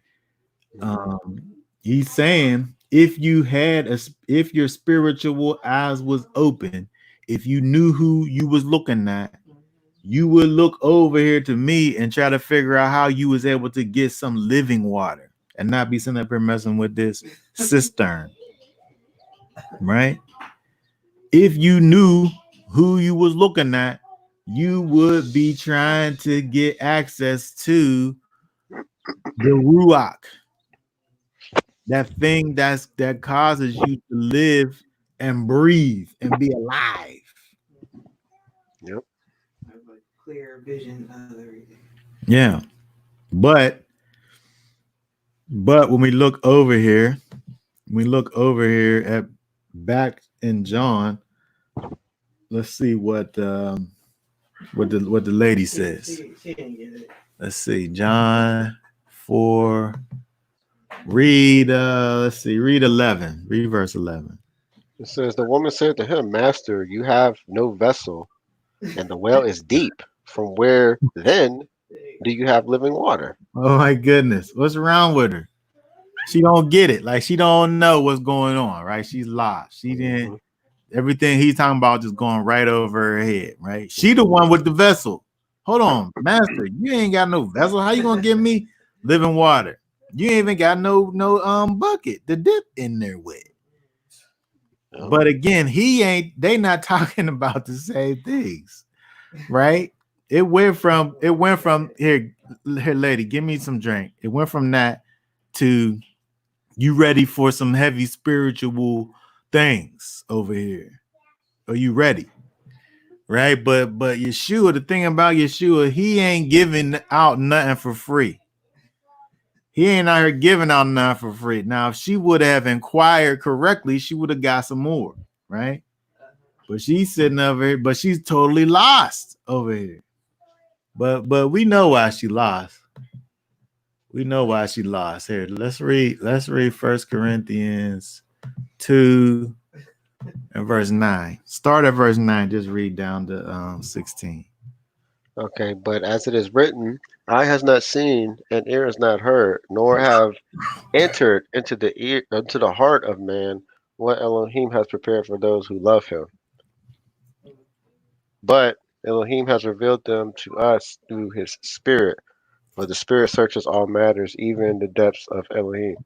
um he's saying if your spiritual eyes was open, if you knew who you was looking at, you would look over here to me and try to figure out how you was able to get some living water and not be sitting up here messing with this cistern, right? If you knew who you was looking at, you would be trying to get access to the ruach, that thing that causes you to live and breathe and be alive. Yep. Have a clear vision of everything. Yeah, but when we look over here at back in John, let's see what the lady says. She didn't get it. Let's see, John 4. Read 11. Read verse 11. It says, the woman said to him, Master, you have no vessel, and the well is deep. From where then do you have living water? Oh my goodness. What's wrong with her? She don't get it. Like she don't know what's going on, right? She's lost. She didn't Hmm. everything he's talking about just going right over her head, right? She the Hmm. one with the vessel. Hold on, master. You ain't got no vessel. How you gonna give me living water? You ain't even got no bucket to dip in there with. Yep. But again, they not talking about the same things, right? It went from here, lady, give me some drink. It went from that to you ready for some heavy spiritual things over here. Are you ready? Right? But Yeshua, the thing about Yeshua, he ain't giving out nothing for free. He ain't out here giving out nothing for free. Now, if she would have inquired correctly, she would have got some more, right? But she's sitting over here, but she's totally lost over here. But we know why she lost. We know why she lost. Here, let's read First Corinthians 2 and verse 9. Start at verse 9, just read down to 16. Okay, but as it is written, eye has not seen, and ear has not heard, nor have entered into the heart of man what Elohim has prepared for those who love him. But Elohim has revealed them to us through his spirit, for the spirit searches all matters, even the depths of Elohim.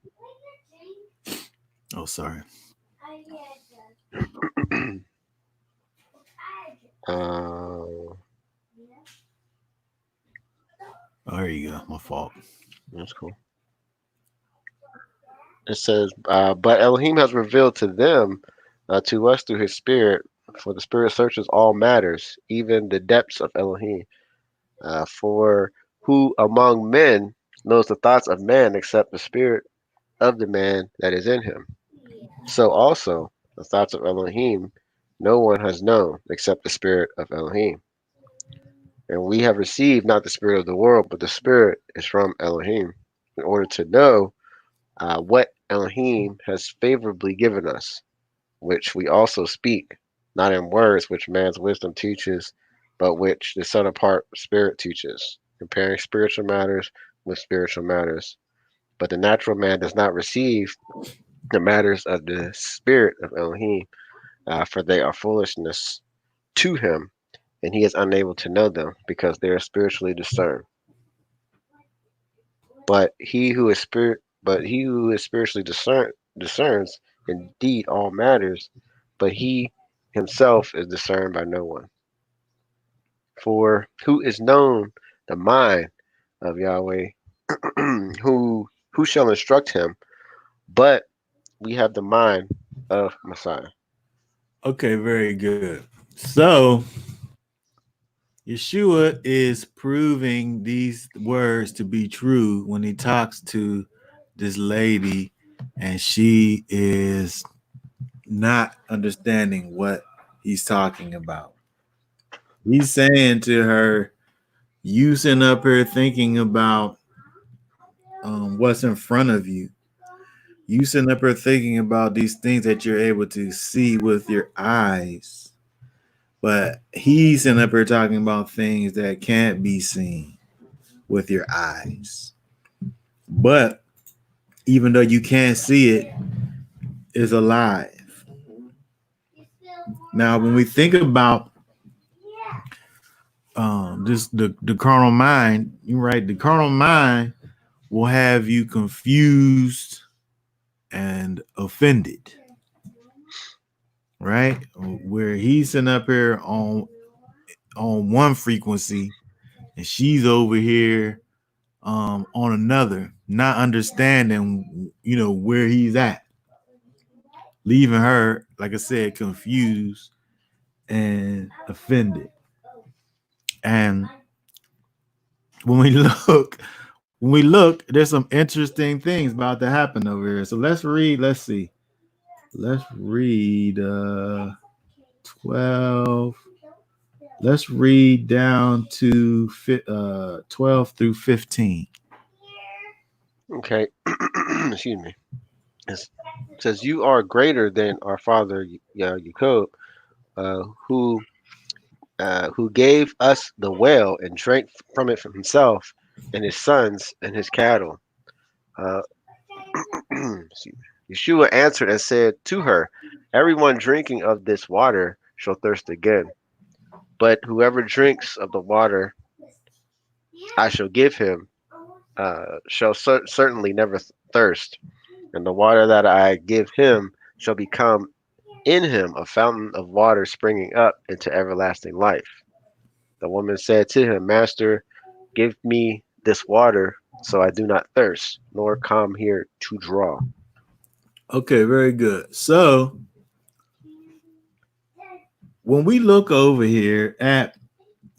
Oh, sorry. uh, Oh, there you go. My fault. that's cool. It says, but Elohim has revealed to them, to us through his spirit, for the spirit searches all matters, even the depths of Elohim. For who among men knows the thoughts of man except the spirit of the man that is in him? So also the thoughts of Elohim no one has known except the spirit of Elohim. And we have received not the spirit of the world, but the spirit is from Elohim, in order to know what Elohim has favorably given us, which we also speak, not in words which man's wisdom teaches, but which the Son apart Spirit teaches, comparing spiritual matters with spiritual matters. But the natural man does not receive the matters of the Spirit of Elohim, for they are foolishness to him, and he is unable to know them, because they are spiritually discerned. But he who is spiritually discerns indeed all matters, but he himself is discerned by no one. For who is known the mind of Yahweh, who shall instruct him? But we have the mind of Messiah. Okay, very good. So Yeshua is proving these words to be true when he talks to this lady and she is not understanding what he's talking about. He's saying to her, you sitting up here thinking about what's in front of you. You sitting up here thinking about these things that you're able to see with your eyes. But he's sitting up here talking about things that can't be seen with your eyes. But even though you can't see it, it's alive. Now, when we think about this, the carnal mind, you're right. The carnal mind will have you confused and offended, right? Where he's sitting up here on one frequency, and she's over here on another, not understanding, where he's at, leaving her, like I said, confused and offended. And when we look, there's some interesting things about to happen over here. So let's read. Let's see. Let's read 12. Let's read down to 12 through 15. Okay, excuse me. It says, "You are greater than our father Jacob, uh, who who gave us the well and drank from it for himself and his sons and his cattle." Uh, Yeshua answered and said to her, "Everyone drinking of this water shall thirst again, but whoever drinks of the water I shall give him shall certainly never thirst, and the water that I give him shall become in him a fountain of water springing up into everlasting life." The woman said to him, "Master, give me this water so I do not thirst, nor come here to draw." Okay, very good. So when we look over here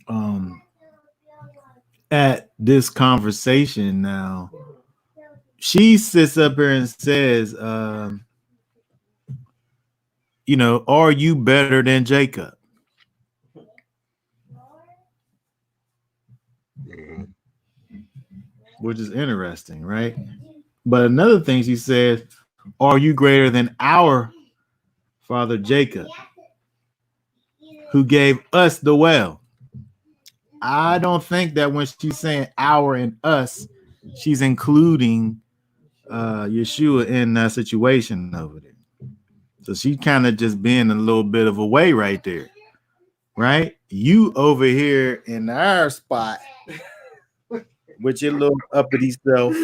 um at this conversation now, she sits up here and says, are you better than Jacob? Mhm. Which is interesting, right? But another thing she says, are you greater than our father Jacob, who gave us the well? I don't think that when she's saying our and us, she's including Yeshua in that situation over there. So she kind of just being a little bit of a way right there, right? You over here in our spot with your little uppity self,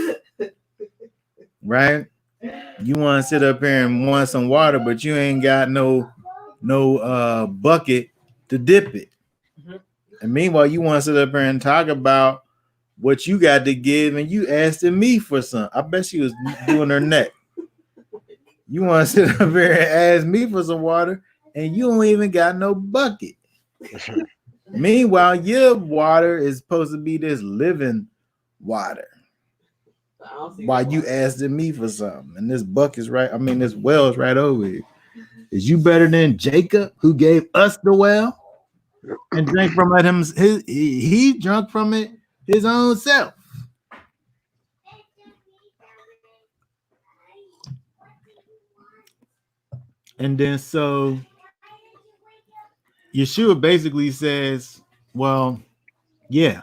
right? You want to sit up here and want some water, but you ain't got no bucket to dip it. And meanwhile, you want to sit up here and talk about what you got to give, and you asking me for some. I bet she was doing her neck. You want to sit up here and ask me for some water, and you don't even got no bucket. Meanwhile, your water is supposed to be this living water. I don't see Why the you water. asking me for something? And this bucket's right. I mean, this well's right over here. Is you better than Jacob, who gave us the well and drank from it? He drank from it his own self. And then so Yeshua basically says, "Well, yeah,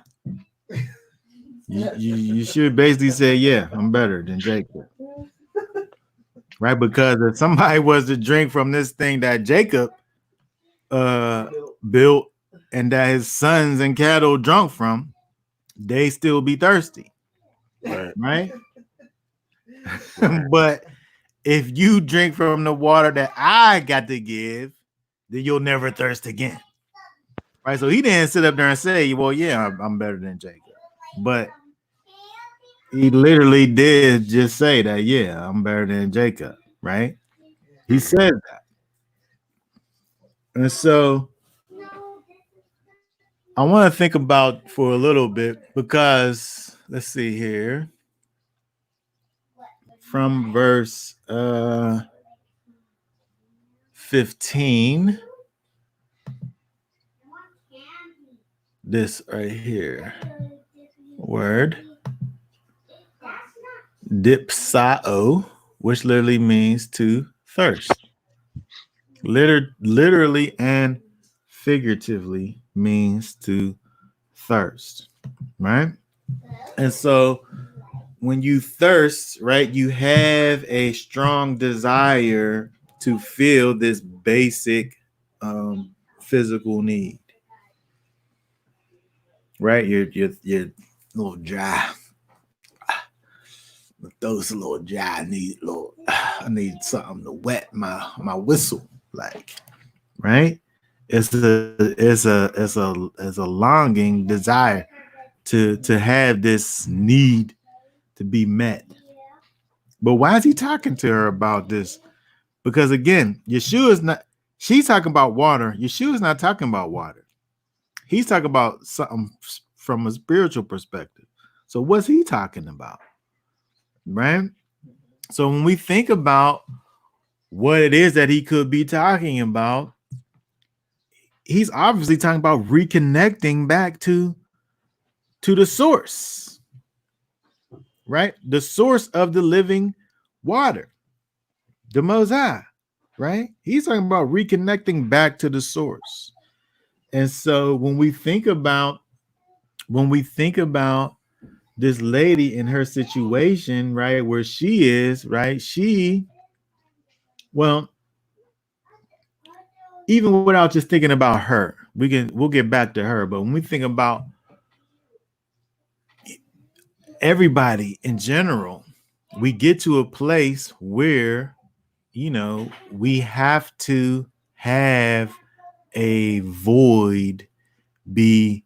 you should basically say, yeah, I'm better than Jacob, right? Because if somebody was to drink from this thing that Jacob built and that his sons and cattle drunk from, they still be thirsty, Right. right? Right. But if you drink from the water that I got to give, then you'll never thirst again, right? So he didn't sit up there and say, well, yeah, I'm better than Jacob, but he literally did just say that, yeah, I'm better than Jacob, right? He Mhm. said that. And so I want to think about for a little bit because let's see here from verse 15, this right here word dipsao, which literally means to thirst. Literally and figuratively means to thirst, right? And so when you thirst, right, you have a strong desire to feel this basic physical need, right? You're a little dry. My throat's a little dry. I need something to wet my whistle, like, right? It's a longing desire to have this need to be met. But why is he talking to her about this? Because again, Yeshua is not, she's talking about water. Yeshua is not talking about water. He's talking about something from a spiritual perspective. So what's he talking about? Right? So when we think about what it is that he could be talking about, he's obviously talking about reconnecting back to the source, right? The source of the living water, the Most High, right? He's talking about reconnecting back to the source. And so when we think about this lady in her situation, right, where she is, right, well, even without just thinking about her, we'll get back to her. But when we think about everybody in general, we get to a place where, we have to have a void be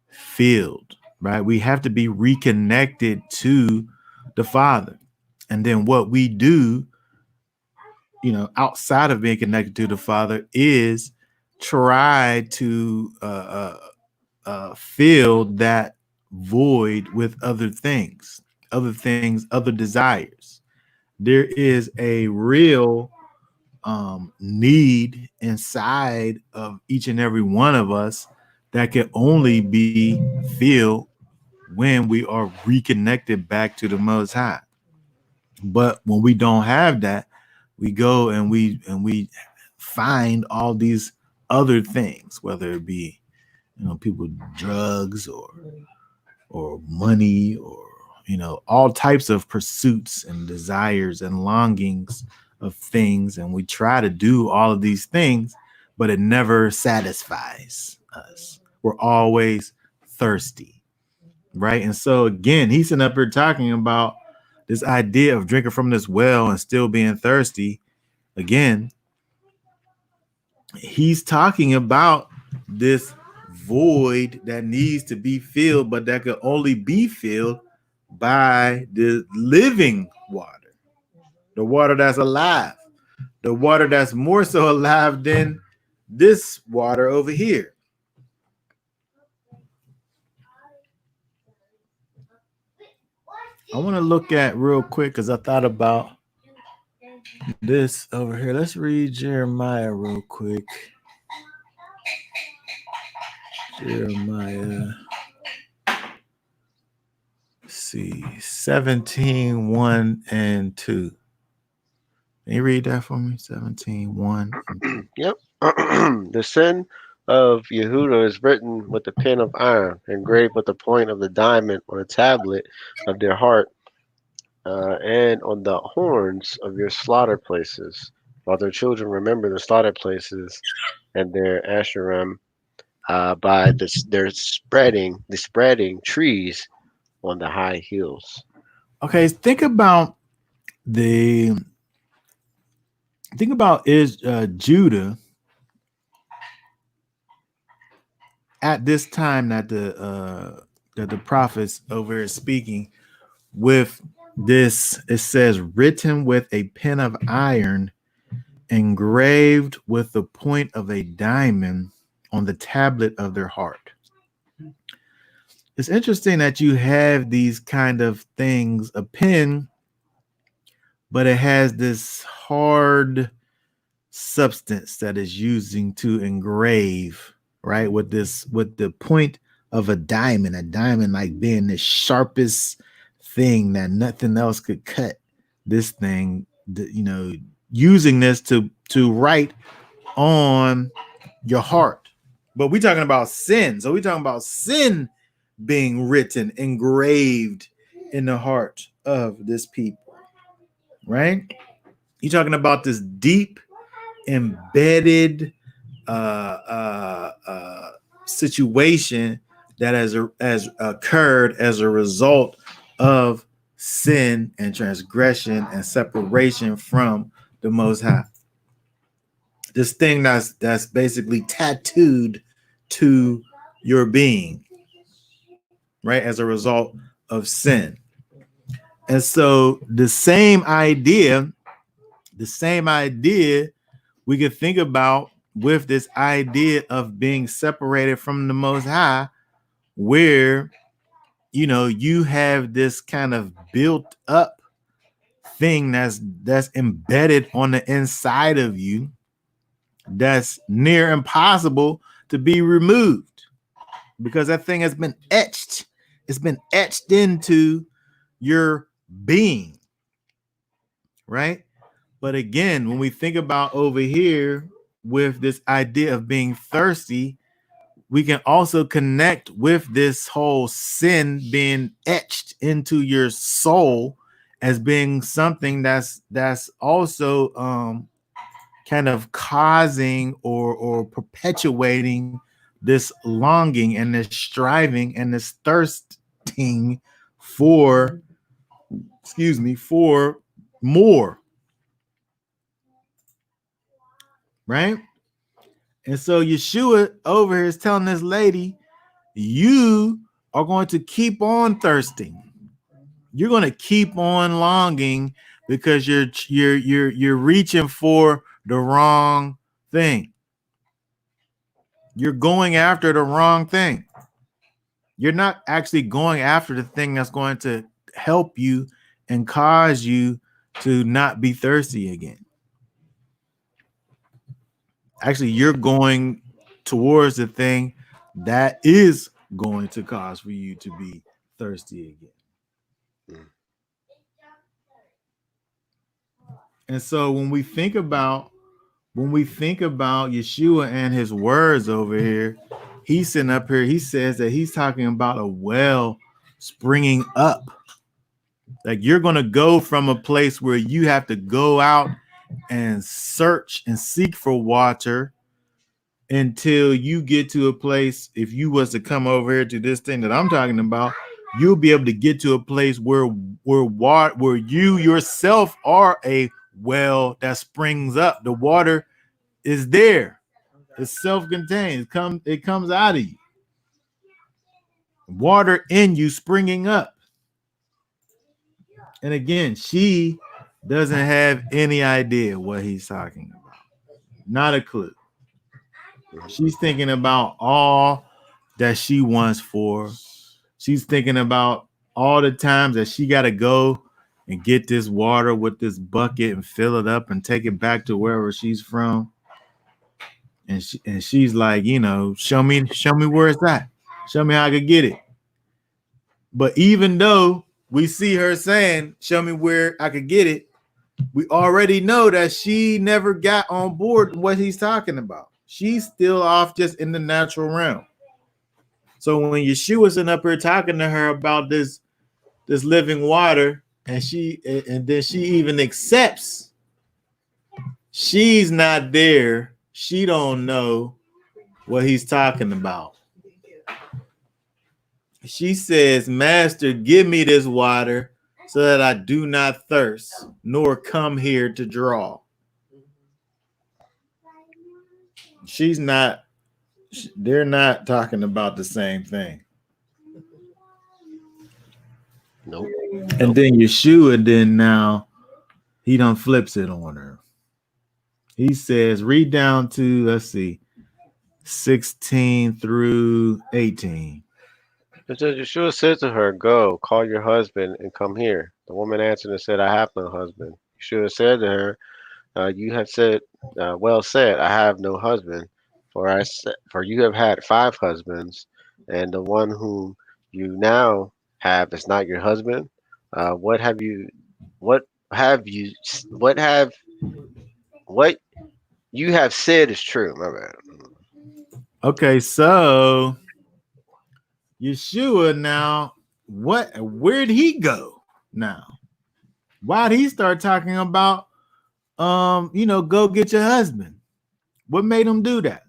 filled, right? We have to be reconnected to the Father. And then what we do, outside of being connected to the Father is try to fill that void with other desires. There is a real need inside of each and every one of us that can only be filled when we are reconnected back to the Most High. But when we don't have that, we go and we find all these other things, whether it be people drugs or money or all types of pursuits and desires and longings of things, and we try to do all of these things, but it never satisfies us. We're always thirsty, right? And so again, he's sitting up here talking about this idea of drinking from this well and still being thirsty. Again, he's talking about this void that needs to be filled, but that could only be filled by the living water, the water that's alive, the water that's more so alive than this water over here. I want to look at real quick because I thought about this over here. Let's read Jeremiah real quick. Jeremiah, let's see, 17, 1 and 2. Can you read that for me? 17, 1 and 2. Yep. The sin of Yehuda is written with a pen of iron, engraved with the point of the diamond on a tablet of their heart, and on the horns of your slaughter places, while their children remember the slaughter places and their Asherim by their spreading trees on the high hills. Okay, the think about is Judah at this time that the prophets over here speaking with this. It says written with a pen of iron, engraved with the point of a diamond on the tablet of their heart. It's interesting that you have these kind of things, a pen, but it has this hard substance that is using to engrave, right? With the point of a diamond like being the sharpest thing that nothing else could cut. This thing, using this to write on your heart. But we're talking about sin. So we're talking about sin being written, engraved in the heart of this people, right? You're talking about this deep, embedded situation that has occurred as a result of sin and transgression and separation from the Most High. This thing that's basically tattooed to your being, right, as a result of sin. And so the same idea we could think about with this idea of being separated from the Most High, where you have this kind of built up thing that's embedded on the inside of you, that's near impossible to be removed, because that thing has been etched. It's been etched into your being, right? But again, when we think about over here with this idea of being thirsty, we can also connect with this whole sin being etched into your soul as being something that's also kind of causing or perpetuating this longing and this striving and this thirsting for more, right? And so Yeshua over here is telling this lady, you are going to keep on thirsting. You're going to keep on longing because you're reaching for the wrong thing. You're going after the wrong thing. You're not actually going after the thing that's going to help you and cause you to not be thirsty again. Actually, you're going towards the thing that is going to cause for you to be thirsty again. And so when we think about Yeshua and his words over here, he's sitting up here, he says that he's talking about a well springing up. Like you're going to go from a place where you have to go out and search and seek for water until you get to a place. If you was to come over here to this thing that I'm talking about, you'll be able to get to a place where you yourself are a well that springs up. The water is there. It's self-contained. It comes out of you. Water in you springing up. And again, she doesn't have any idea what he's talking about. Not a clue. She's thinking about all that she wants for. She's thinking about all the times that she got to go and get this water with this bucket and fill it up and take it back to wherever she's from. And she's like, show me where it's at. Show me how I could get it. But even though we see her saying, show me where I could get it, we already know that she never got on board what he's talking about. She's still off just in the natural realm. So when Yeshua's sitting up here talking to her about this living water, and then she even accepts, she's not there. She don't know what he's talking about. She says, Master, give me this water so that I do not thirst, nor come here to draw. They're not talking about the same thing. Nope. And then Yeshua, now he done flips it on her. He says, read down to, let's see, 16 through 18. It says, Yeshua said to her, go, call your husband and come here. The woman answered and said, I have no husband. Yeshua said to her, you have said, well said, I have no husband. For you have had 5 husbands, and the one whom you now have is not your husband. What you have said is true. My bad. Okay, so Yeshua now, where'd he go now? Why'd he start talking about go get your husband? What made him do that?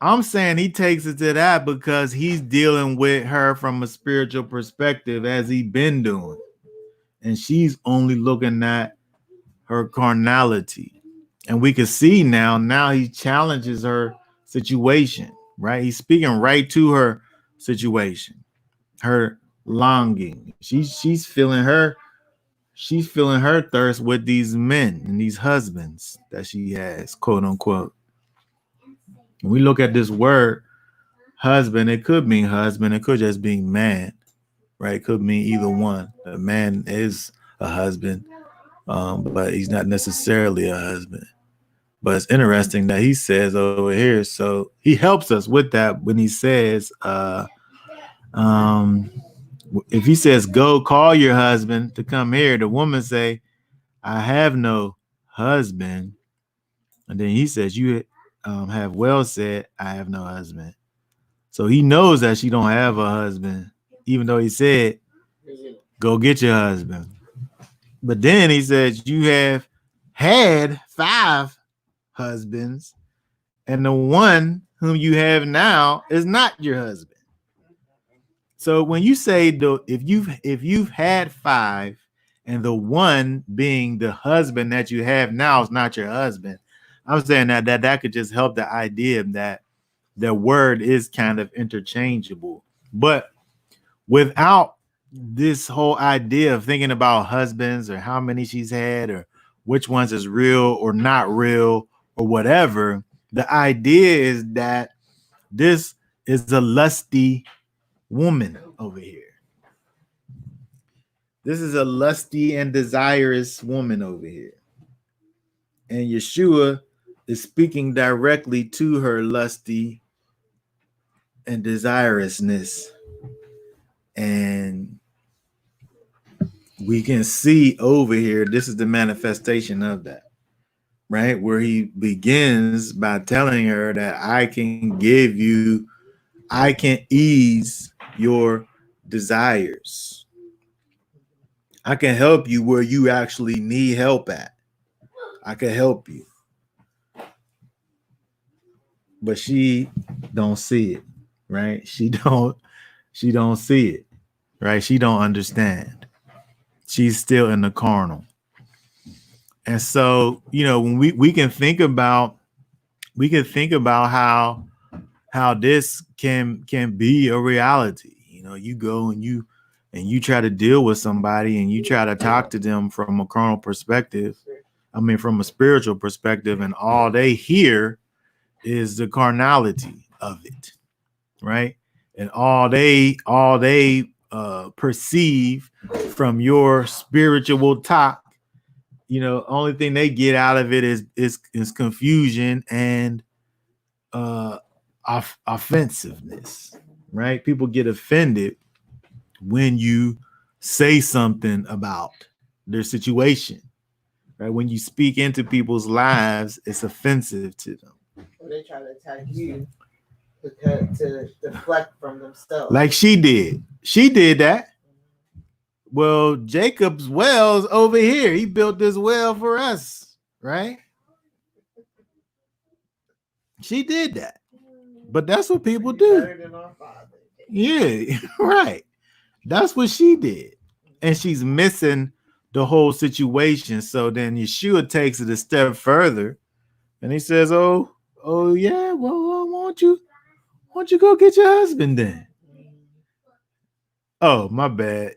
I'm saying he takes it to that because he's dealing with her from a spiritual perspective as he been doing. And she's only looking at her carnality. And we can see now he challenges her situation, right? He's speaking right to her situation, her longing. She's feeling her thirst with these men and these husbands that she has, quote unquote. When we look at this word husband, it could mean husband, it could just mean man, right? It could mean either one. A man is a husband, but he's not necessarily a husband. But it's interesting that he says over here, so he helps us with that when he says, if he says, go call your husband to come here, the woman say, I have no husband. And then he says, you have well said, I have no husband. So he knows that she don't have a husband, even though he said, go get your husband. But then he says, you have had 5 husbands, and the one whom you have now is not your husband. So when you say if you've had 5 and the one being the husband that you have now is not your husband, I'm saying that could just help the idea that the word is kind of interchangeable. But without this whole idea of thinking about husbands or how many she's had or which ones is real or not real or whatever, the idea is that this is a lusty woman over here. This is a lusty and desirous woman over here. And Yeshua is speaking directly to her lusty and desirousness. And we can see over here, this is the manifestation of that, right? Where he begins by telling her that I can ease your desires. I can help you where you actually need help at. I can help you. But she don't see it, right? She don't see it, right? She don't understand. She's still in the carnal. And so, when we can think about how this can be a reality. You go and and you try to deal with somebody and you try to talk to them from a carnal perspective, I mean, from a spiritual perspective, and all they hear is the carnality of it, right? And all they perceive from your spiritual talk, only thing they get out of it is confusion and offensiveness, right? People get offended when you say something about their situation, right? When you speak into people's lives, it's offensive to them. Or they try to attack you to deflect from themselves. Like she did. She did that. Well, Jacob's well's over here. He built this well for us, right? She did that. But that's what people do. Better than our father. Yeah, right. That's what she did. And she's missing the whole situation. So then Yeshua takes it a step further and he says, Oh yeah, well, why don't you go get your husband then? Oh, my bad.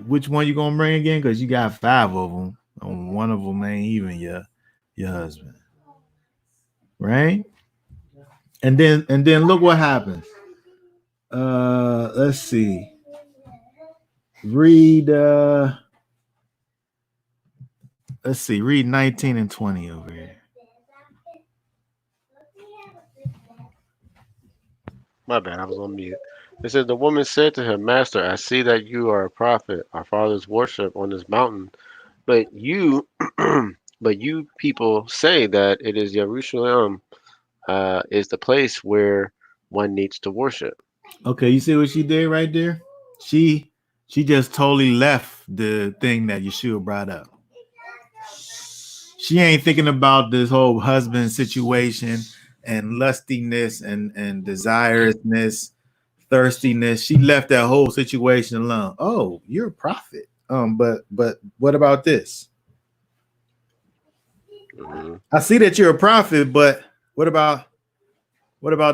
Which one you gonna bring again? Because you got 5 of them. One of them ain't even your husband, right? And then look what happens. Let's see. Read. Let's see. Read 19 and 20 over here. My bad, I was on mute. It says, the woman said to him, Master, I see that you are a prophet. Our fathers worship on this mountain, but you, but you people say that it is Jerusalem, is the place where one needs to worship. Okay, you see what she did right there? She just totally left the thing that Yeshua brought up. She ain't thinking about this whole husband situation and lustiness and desirousness, thirstiness. She left that whole situation alone. Oh, you're a prophet. But what about this? Mm-hmm. I see that you're a prophet, but what about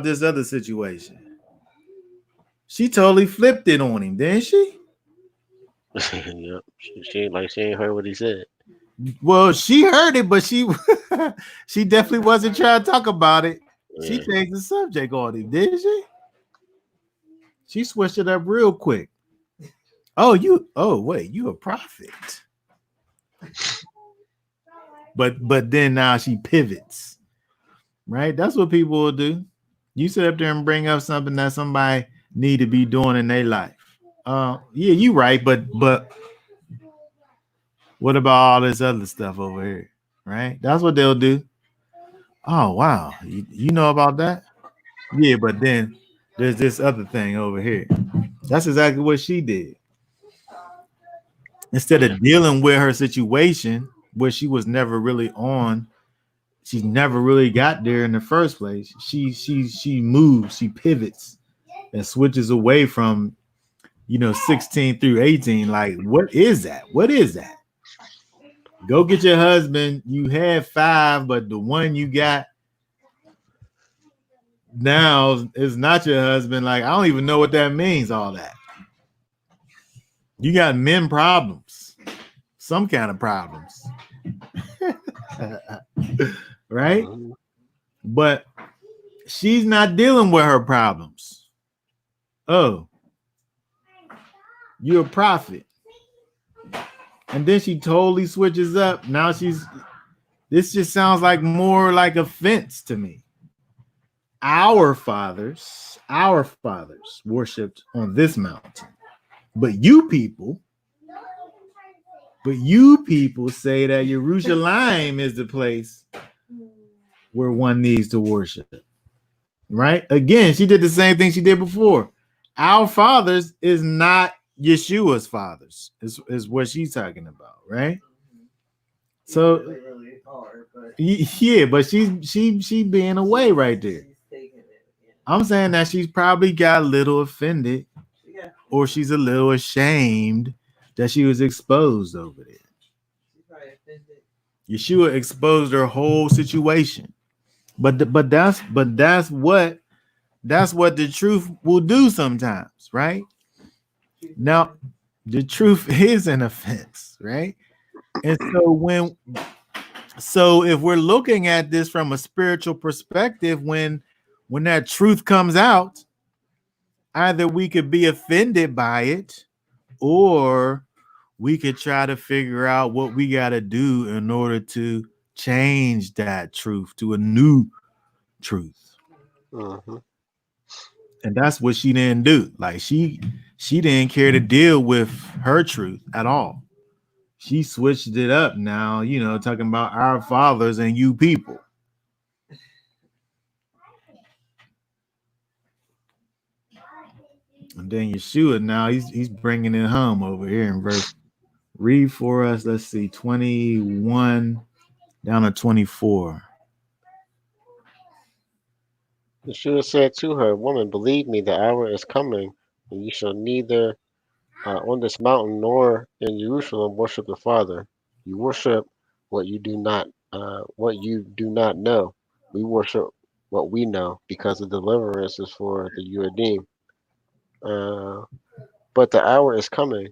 this other situation? She totally flipped it on him, didn't she? Yep. She ain't heard what he said. Well, she heard it, but she she definitely wasn't trying to talk about it. She Yeah. changed the subject on him, didn't she? She switched it up real quick. Oh, wait, you a prophet. But then now she pivots, right? That's what people will do. You sit up there and bring up something that somebody need to be doing in their life. Yeah, you right, but what about all this other stuff over here? Right? That's what they'll do. Oh wow, you know about that? Yeah, but then there's this other thing over here. That's exactly what she did. Instead Yeah. of dealing with her situation, where she was never really on, she never really got there in the first place. She moves, she pivots, and switches away from 16 through 18. Like, what is that? What is that? Go get your husband. You had 5, but the one you got now is not your husband. Like, I don't even know what that means, all that. You got men problems, some kind of problems. Right? Mm-hmm. But she's not dealing with her problems. Oh, you're a prophet. And then she totally switches up. Now this just sounds like more like offense to me. Our fathers worshipped on this mountain. But you people say that Jerusalem is the place where one needs to worship. Right? Again, she did the same thing she did before. Our fathers is not Yeshua's fathers, is what she's talking about, right? So really are, but yeah, but she being away right there. I'm saying that she's probably got a little offended, or she's a little ashamed that she was exposed over there. She's probably offended. Yeshua exposed her whole situation, but that's what the truth will do sometimes, right? Now, the truth is an offense, right? And so if we're looking at this from a spiritual perspective, when that truth comes out, either we could be offended by it, or we could try to figure out what we got to do in order to change that truth to a new truth. Mm-hmm. And that's what she didn't do. Like she didn't care to deal with her truth at all. She switched it up now, talking about our fathers and you people. And then Yeshua now he's bringing it home over here in verse. Read for us. Let's see, 21 down to 24. Yeshua said to her, Woman, believe me, the hour is coming, and you shall neither on this mountain nor in Jerusalem worship the Father. You worship what you do not know. We worship what we know, because the deliverance is for the Yudim. Uh, but the hour is coming,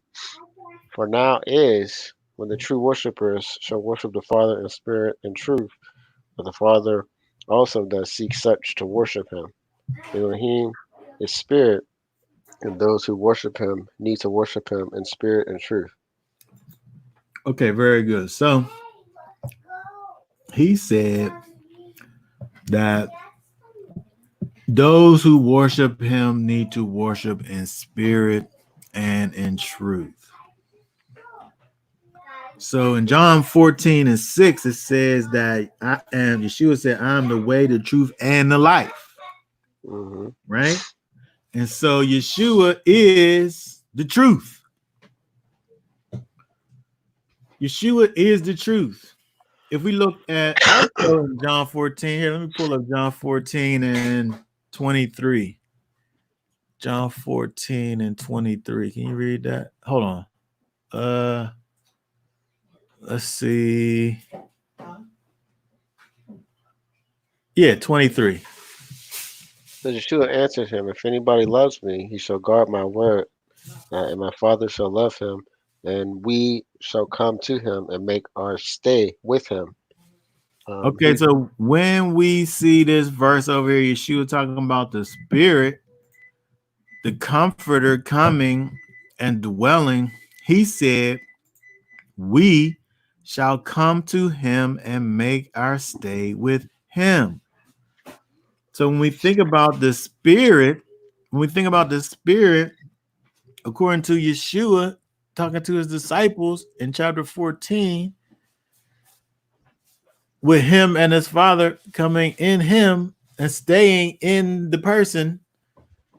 for now is when the true worshippers shall worship the Father in spirit and truth, for the Father also does seek such to worship him. Elohim is spirit, and those who worship him need to worship him in spirit and truth. Okay, very good. So he said that those who worship him need to worship in spirit and in truth. So in John 14 and 6, it says that Yeshua said, I'm the way, the truth, and the life. Mm-hmm. Right? And so Yeshua is the truth. Yeshua is the truth. If we look at also in John 14, here, let me pull up John 14 and 23. John 14 and 23. Can you read that? Hold on. Let's see. Yeah, 23. So Yeshua answered him, If anybody loves me, he shall guard my word, and my Father shall love him, and we shall come to him and make our stay with him. Okay, so when we see this verse over here, Yeshua talking about the Spirit, the Comforter coming and dwelling, he said, we shall come to him and make our stay with him. So when we think about the Spirit, according to Yeshua talking to his disciples in chapter 14, with him and his Father coming in him and staying in the person,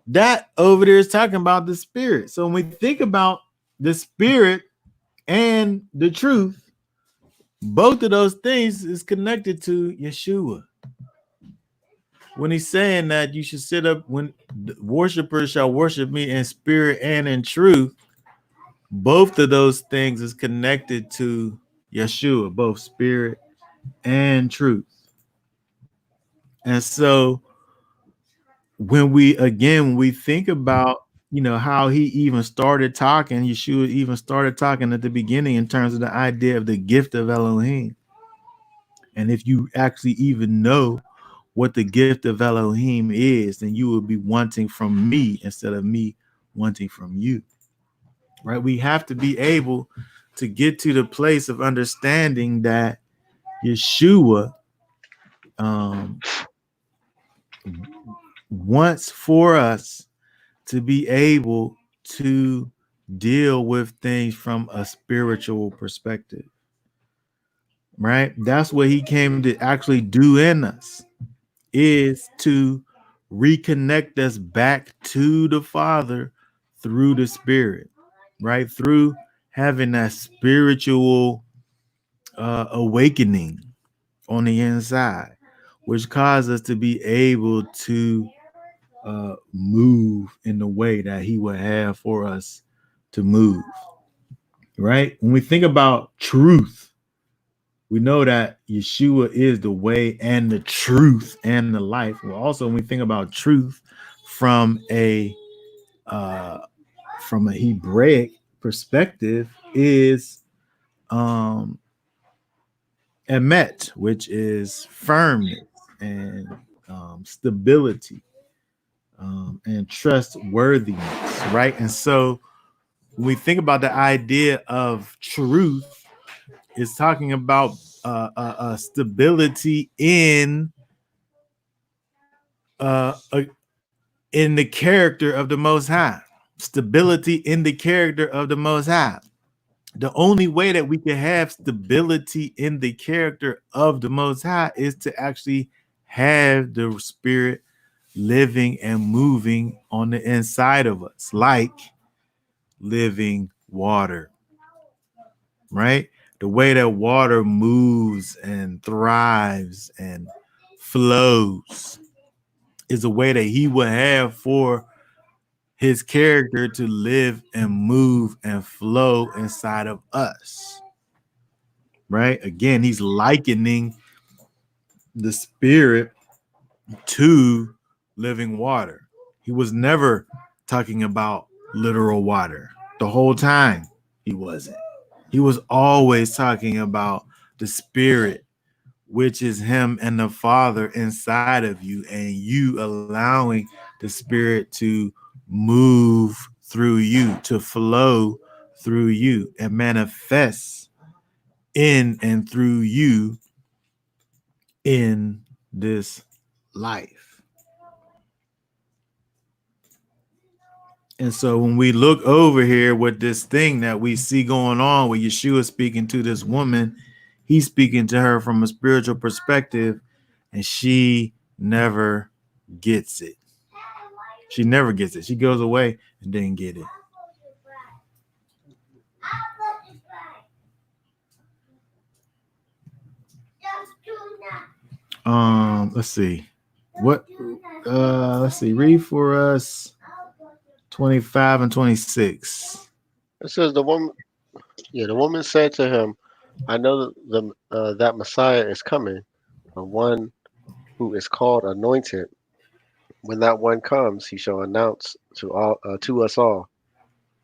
that over there is talking about the Spirit. So when we think about the Spirit and the truth, both of those things is connected to Yeshua. When he's saying that you should sit up, when worshipers shall worship me in spirit and in truth, both of those things is connected to Yeshua, both spirit and truth. And so when we think about, how he even started talking, Yeshua even started talking at the beginning in terms of the idea of the gift of Elohim. And if you actually even know what the gift of Elohim is, then you will be wanting from me instead of me wanting from you. Right? We have to be able to get to the place of understanding that Yeshua wants for us to be able to deal with things from a spiritual perspective. Right? That's what he came to actually do in us, is to reconnect us back to the Father through the Spirit, right? Through having that spiritual awakening on the inside, which causes us to be able to move in the way that he would have for us to move, right? When we think about truth, we know that Yeshua is the way and the truth and the life. Well, also when we think about truth from a from a Hebraic perspective is emet, which is firmness and stability and trustworthiness, right? And so when we think about the idea of truth, it's talking about stability uh, uh, in the character of the Most High. Stability in the character of the Most High. The only way that we can have stability in the character of the Most High is to actually have the Spirit living and moving on the inside of us, like living water, right? The way that water moves and thrives and flows is a way that He would have for His character to live and move and flow inside of us, right? Again, He's likening the Spirit to living water. He was never talking about literal water the whole time. He wasn't. He was always talking about the Spirit, which is Him and the Father inside of you, and you allowing the Spirit to move through you, to flow through you, and manifest in and through you in this life. And so when we look over here with this thing that we see going on with Yeshua speaking to this woman, He's speaking to her from a spiritual perspective, and she never gets it. She never gets it. She goes away and didn't get it. Let's see. Let's see. Read for us 25 and 26. It says the woman said to him, I know that Messiah is coming, the one who is called anointed. When that one comes, he shall announce to us all.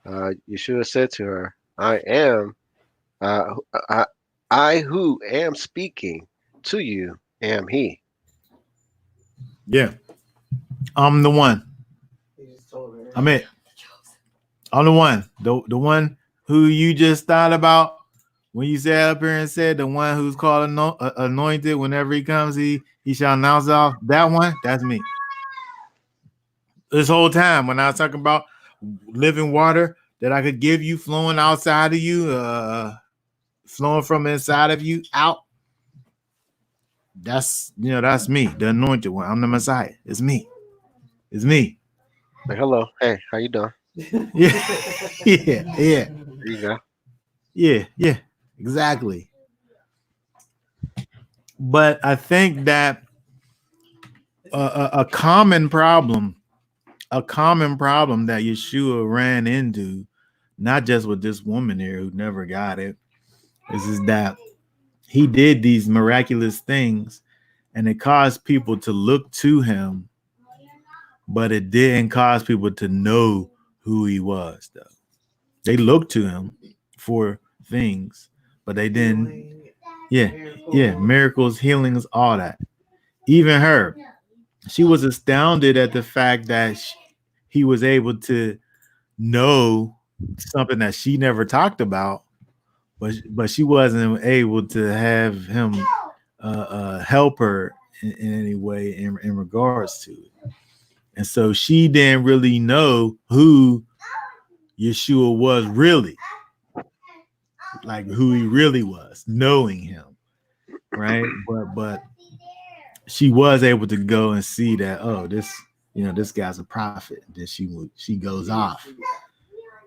Yeshua said to her, I am, uh, I, I who am speaking to you am he. Yeah. I'm the one. I'm it. I'm the one. The one who you just thought about when you sat up here and said the one who's called anointed. Whenever he comes, he shall announce off. That one, that's me. This whole time when I was talking about living water that I could give you flowing outside of you, flowing from inside of you out. That's me, the anointed one. I'm the Messiah. It's me. It's me. Like, hello, hey, how you doing? Yeah, yeah. There you go. Yeah, exactly. But I think that a common problem that Yeshua ran into, not just with this woman here who never got it, is that he did these miraculous things and it caused people to look to him, but it didn't cause people to know who he was, though. They looked to him for things, but they didn't. Yeah, miracles, healings, all that. Even her, she was astounded at the fact that he was able to know something that she never talked about, but she wasn't able to have him help her in any way in regards to it. And so she didn't really know who Yeshua was really, like who he really was, knowing him, right? But she was able to go and see that, oh, this guy's a prophet. Then she goes off.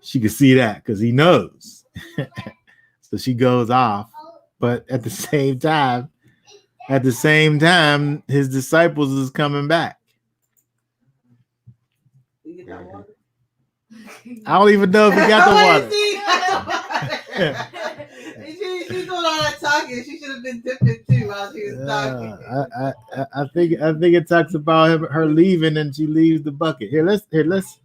She could see that because he knows. So she goes off. But at the same time, his disciples is coming back. I don't even know if he got the water. She's doing all that talking. She should have been dipping too while she was talking. I think it talks about her leaving and she leaves the bucket. Here, let's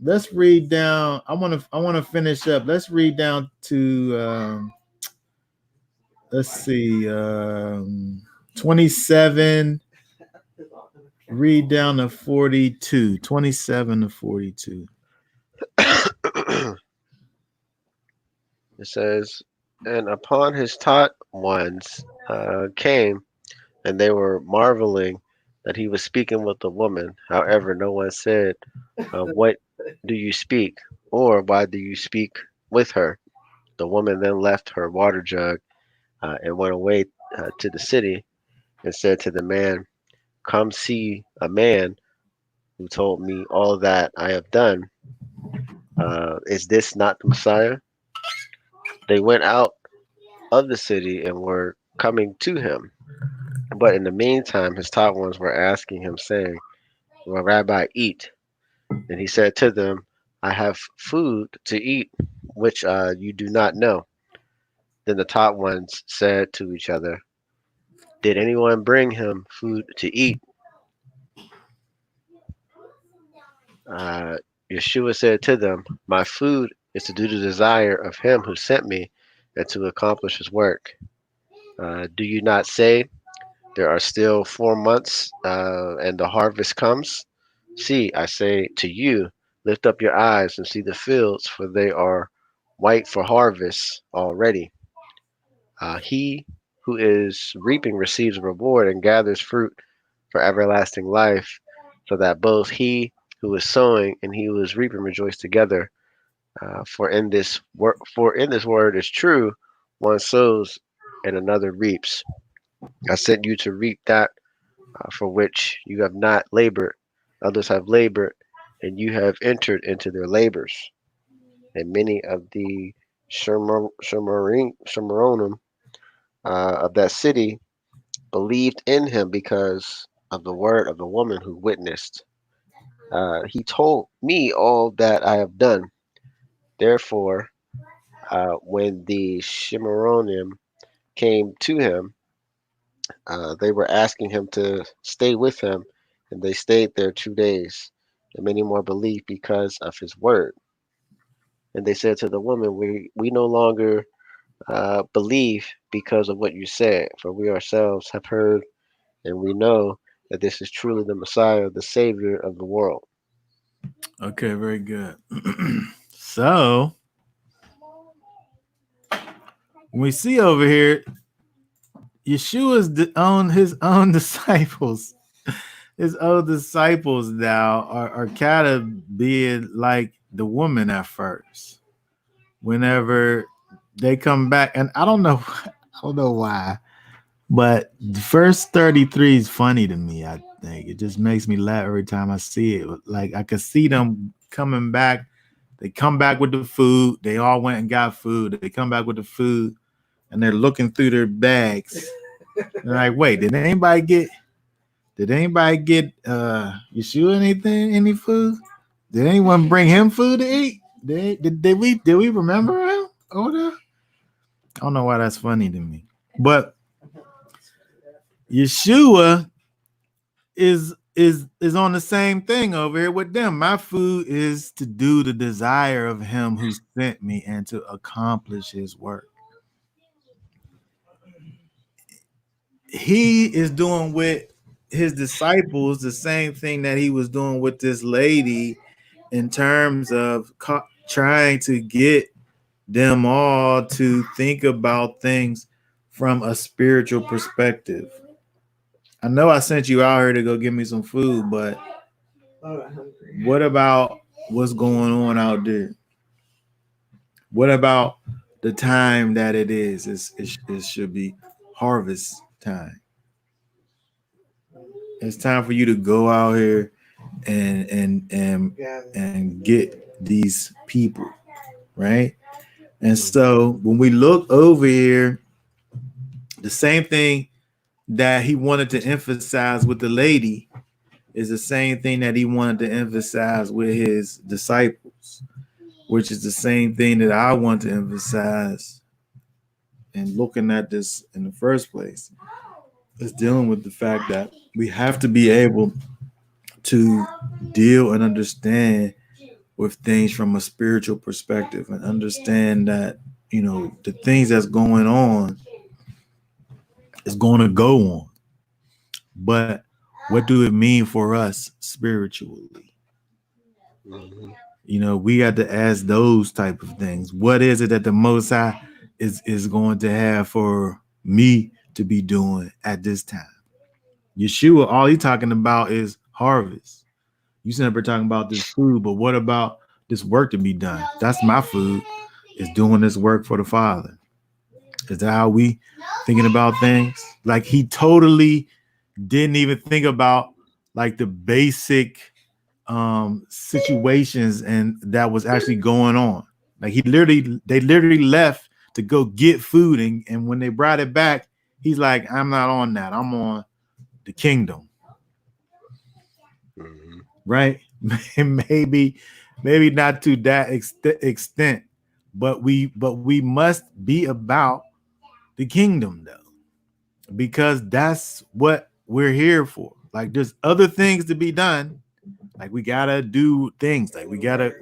let's read down. I want to finish up. Let's read down to let's see 27. Read down to 42. 27 to 42. It says, and upon his taught ones came, and they were marveling that he was speaking with the woman. However, no one said, what do you speak? Or why do you speak with her? The woman then left her water jug and went away to the city and said to the man, come see a man who told me all that I have done. Is this not the Messiah? They went out of the city and were coming to him. But in the meantime, his taught ones were asking him, saying, well, Rabbi, eat. And he said to them, I have food to eat, which you do not know. Then the taught ones said to each other, did anyone bring him food to eat? Uh, Yeshua said to them, my food is to do the desire of him who sent me and to accomplish his work. Do you not say, there are still 4 months and the harvest comes? See, I say to you, lift up your eyes and see the fields, for they are white for harvest already. He who is reaping receives a reward and gathers fruit for everlasting life, so that both he who is sowing and he who is reaping rejoice together. For in this word is true, one sows and another reaps. I sent you to reap that for which you have not labored. Others have labored, and you have entered into their labors. And many of the Shemoronim of that city believed in him because of the word of the woman who witnessed. He told me all that I have done. Therefore, when the Shemoronim came to him, they were asking him to stay with him, and they stayed there 2 days. And many more believed because of his word. And they said to the woman, we no longer believe because of what you said, for we ourselves have heard and we know that this is truly the Messiah, the Savior of the world. Okay, very good. So we see over here, Yeshua's own his own disciples. His own disciples now are kind of being like the woman at first. Whenever they come back, and I don't know, I don't know why, but the first 33 is funny to me. I think it just makes me laugh every time I see it. Like I could see them coming back. They come back with the food. They all went and got food. They come back with the food, and they're looking through their bags. They're like, wait, did anybody get Yeshua any food? Did anyone bring him food to eat? Did we remember him? I don't know why that's funny to me. But Yeshua is on the same thing over here with them. My food is to do the desire of him who sent me and to accomplish his work. He is doing with his disciples the same thing that he was doing with this lady in terms of trying to get them all to think about things from a spiritual perspective. I know I sent you out here to go get me some food, but what about what's going on out there? What about the time that it is? It should be harvest time. It's time for you to go out here and get these people, right? And so when we look over here, the same thing that he wanted to emphasize with the lady is the same thing that he wanted to emphasize with his disciples, which is the same thing that I want to emphasize in looking at this in the first place. It's dealing with the fact that we have to be able to deal and understand with things from a spiritual perspective and understand that, the things that's going on is going to go on. But what do it mean for us spiritually? Mhm. We got to ask those type of things. What is it that the Most High is going to have for me to be doing at this time? Yeshua, all he talking about is harvest. You said we're talking about this food, but what about this work to be done? That's my food. Is doing this work for the Father. Is that how we thinking about things? Like he totally didn't even think about like the basic situations and that was actually going on. Like they literally left to go get food, and when they brought it back, he's like, I'm not on that. I'm on the kingdom. Mhm. Right? maybe not to that extent, but we must be about the kingdom though, because that's what we're here for. Like there's other things to be done. Like we gotta do things. Like we gotta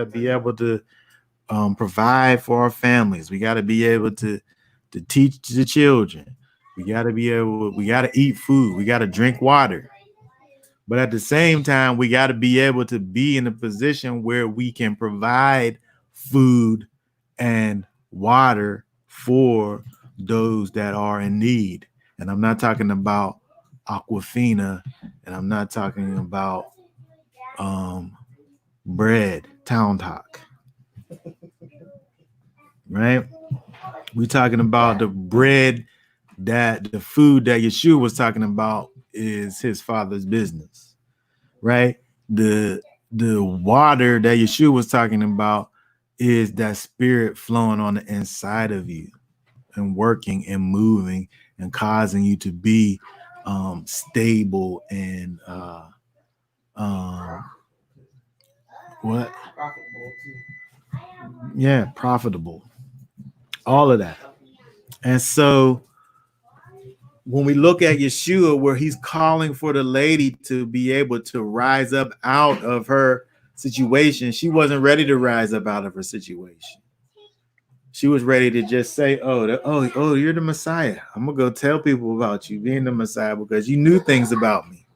be able to provide for our families. We gotta be able to teach the children. We gotta eat food. We gotta drink water. But at the same time, we got to be able to be in a position where we can provide food and water for those that are in need. And I'm not talking about Aquafina, and I'm not talking about um, bread, town talk, right? We're talking about the bread, that the food that Yeshua was talking about is his father's business, right? The water that Yeshua was talking about is that spirit flowing on the inside of you and working and moving and causing you to be stable and um, what? Profitable too. Yeah, profitable. All of that. And so when we look at Yeshua, where he's calling for the lady to be able to rise up out of her situation, she wasn't ready to rise up out of her situation. She was ready to just say, "Oh, you're the Messiah. I'm gonna go tell people about you being the Messiah because you knew things about me."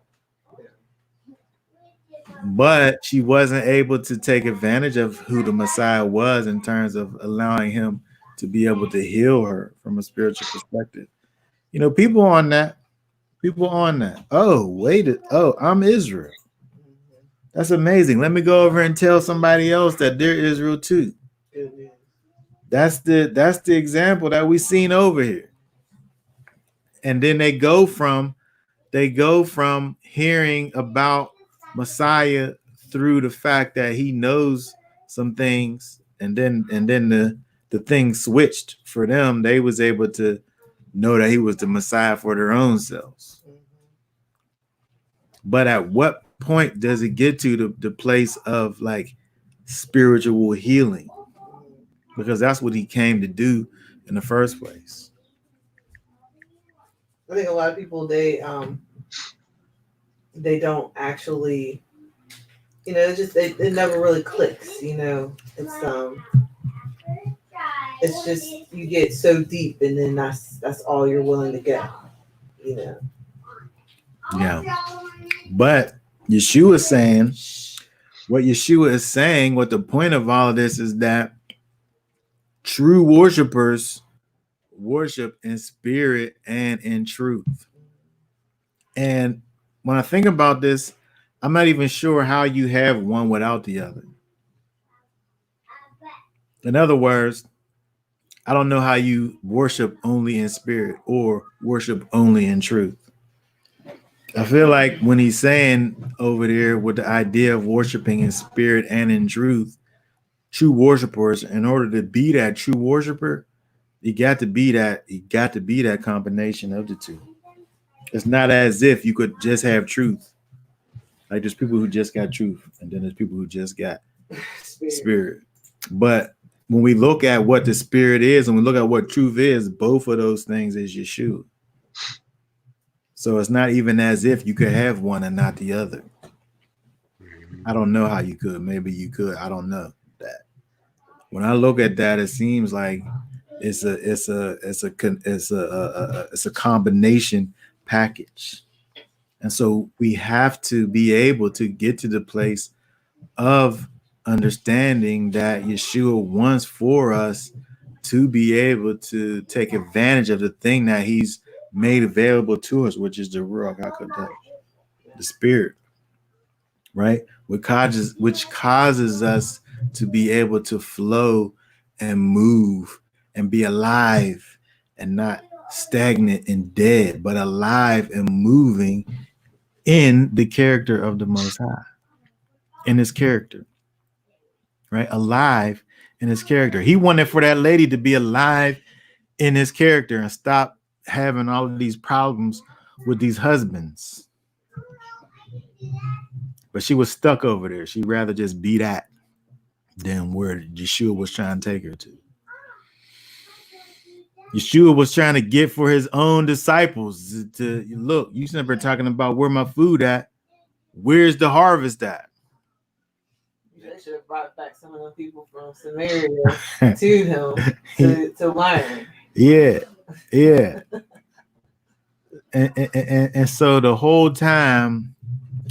But she wasn't able to take advantage of who the Messiah was in terms of allowing him to be able to heal her from a spiritual perspective. People on that. People on that. Oh, wait. Oh, I'm Israel. Mhm. That's amazing. Let me go over and tell somebody else that they're Israel too. Good news. That's the example that we seen over here. And then they go from hearing about Messiah through the fact that he knows some things, and then the thing switched for them. They was able to know that he was the Messiah for their own selves. Mhm. But at what point does it get to the place of like spiritual healing? Mhm. Because that's what he came to do in the first place. I think a lot of people they don't actually, it's just it never really clicks. It's just you get so deep, and then that's all you're willing to go. You know. Yeah. But Yeshua is saying, what the point of all of this is that true worshipers worship in spirit and in truth. And when I think about this, I'm not even sure how you have one without the other. In other words, I don't know how you worship only in spirit or worship only in truth. I feel like when he's saying over there with the idea of worshiping in spirit and in truth, true worshipers, in order to be that true worshiper, you got to be that combination of the two. It's not as if you could just have truth. Like there's people who just got truth, and then there's people who just got spirit. But when we look at what the spirit is and we look at what truth is, both of those things is Yeshua. So it's not even as if you could have one and not the other. I don't know how you could. Maybe you could. I don't know that. When I look at that, it seems like it's a combination package. And so we have to be able to get to the place of understanding that Yeshua wants for us to be able to take advantage of the thing that he's made available to us, which is the Ruach HaKodesh, the Spirit, right? Which causes us to be able to flow and move and be alive and not stagnant and dead, but alive and moving in the character of the Most High, in his character, right? Alive in his character. He wanted for that lady to be alive in his character and stop having all of these problems with these husbands. But she was stuck over there. She'd rather just be that than where Yeshua was trying to take her to. Yeshua was trying to get for his own disciples to look. You never talking about where my food at. Where's the harvest at? They should have brought back some of the people from Samaria to him to learn. Yeah. And so the whole time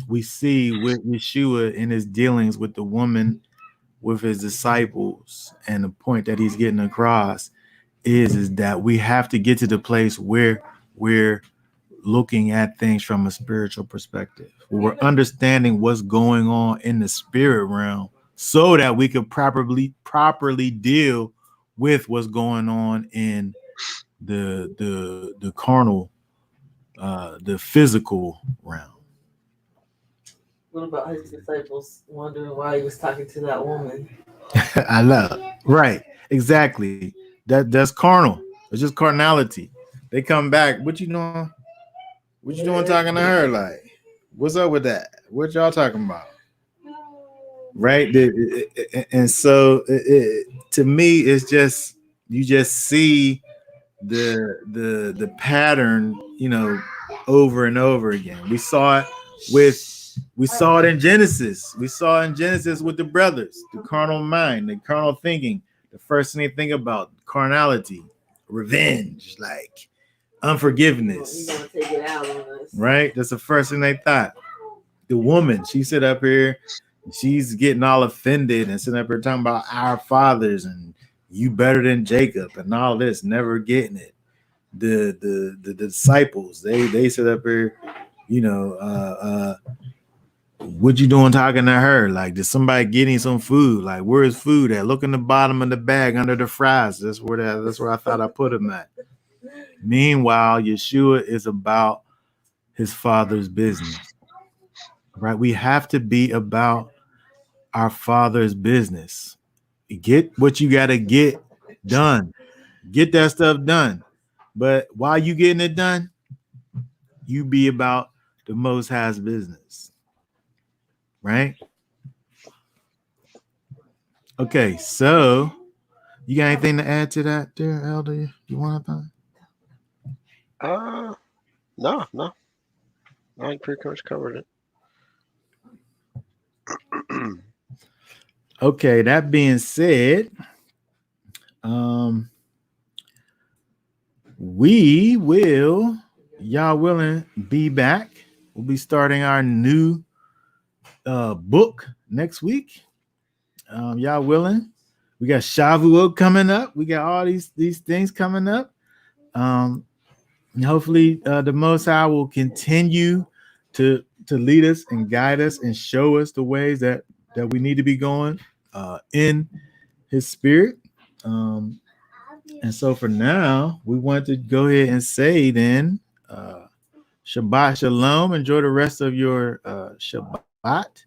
we see with Yeshua in his dealings with the woman, with his disciples, and the point that he's getting across is that we have to get to the place where we're looking at things from a spiritual perspective. We're understanding what's going on in the spirit realm so that we could properly deal with what's going on in the carnal, the physical realm. What about his disciples wondering why he was talking to that woman? I know. Right. Exactly. That's carnal. It's just carnality. They come back. What you doing? What you doing talking to her? Like, what's up with that? What y'all talking about? Right. And so to me, it's just you just see the pattern, over and over again. We saw it in Genesis. We saw in Genesis with the brothers, the carnal mind, the carnal thinking. The first thing they think about, carnality, revenge, like unforgiveness. You're gonna take it out on us. Right? That's the first thing they thought. The woman, she sit up here, she's getting all offended and sitting up here talking about our fathers and you better than Jacob and all this, never getting it. The disciples, they sit up here, what you doing talking to her? Like, did somebody getting some food? Like, where's food at? Look in the bottom of the bag under the fries. That's where I thought I put him at. Meanwhile, Yeshua is about his father's business, right? We have to be about our father's business. Get what you got to get done. Get that stuff done. But while you getting it done, you be about the Most High's business. Right? Okay, so you got anything to add to that there, Elder? You want to? No. I pretty much covered it. Okay, that being said, we will, y'all willing, be back. We'll be starting our new book next week. Y'all willing? We got Shavuot coming up. We got all these things coming up. And hopefully the Most High will continue to lead us and guide us and show us the ways that we need to be going in his spirit. And so for now, we want to go ahead and say then, Shabbat Shalom. Enjoy the rest of your Shabbat.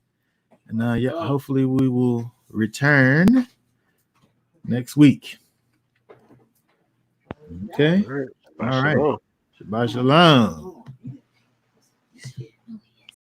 And hopefully we will return next week. Okay. All right. Shabbat Shalom.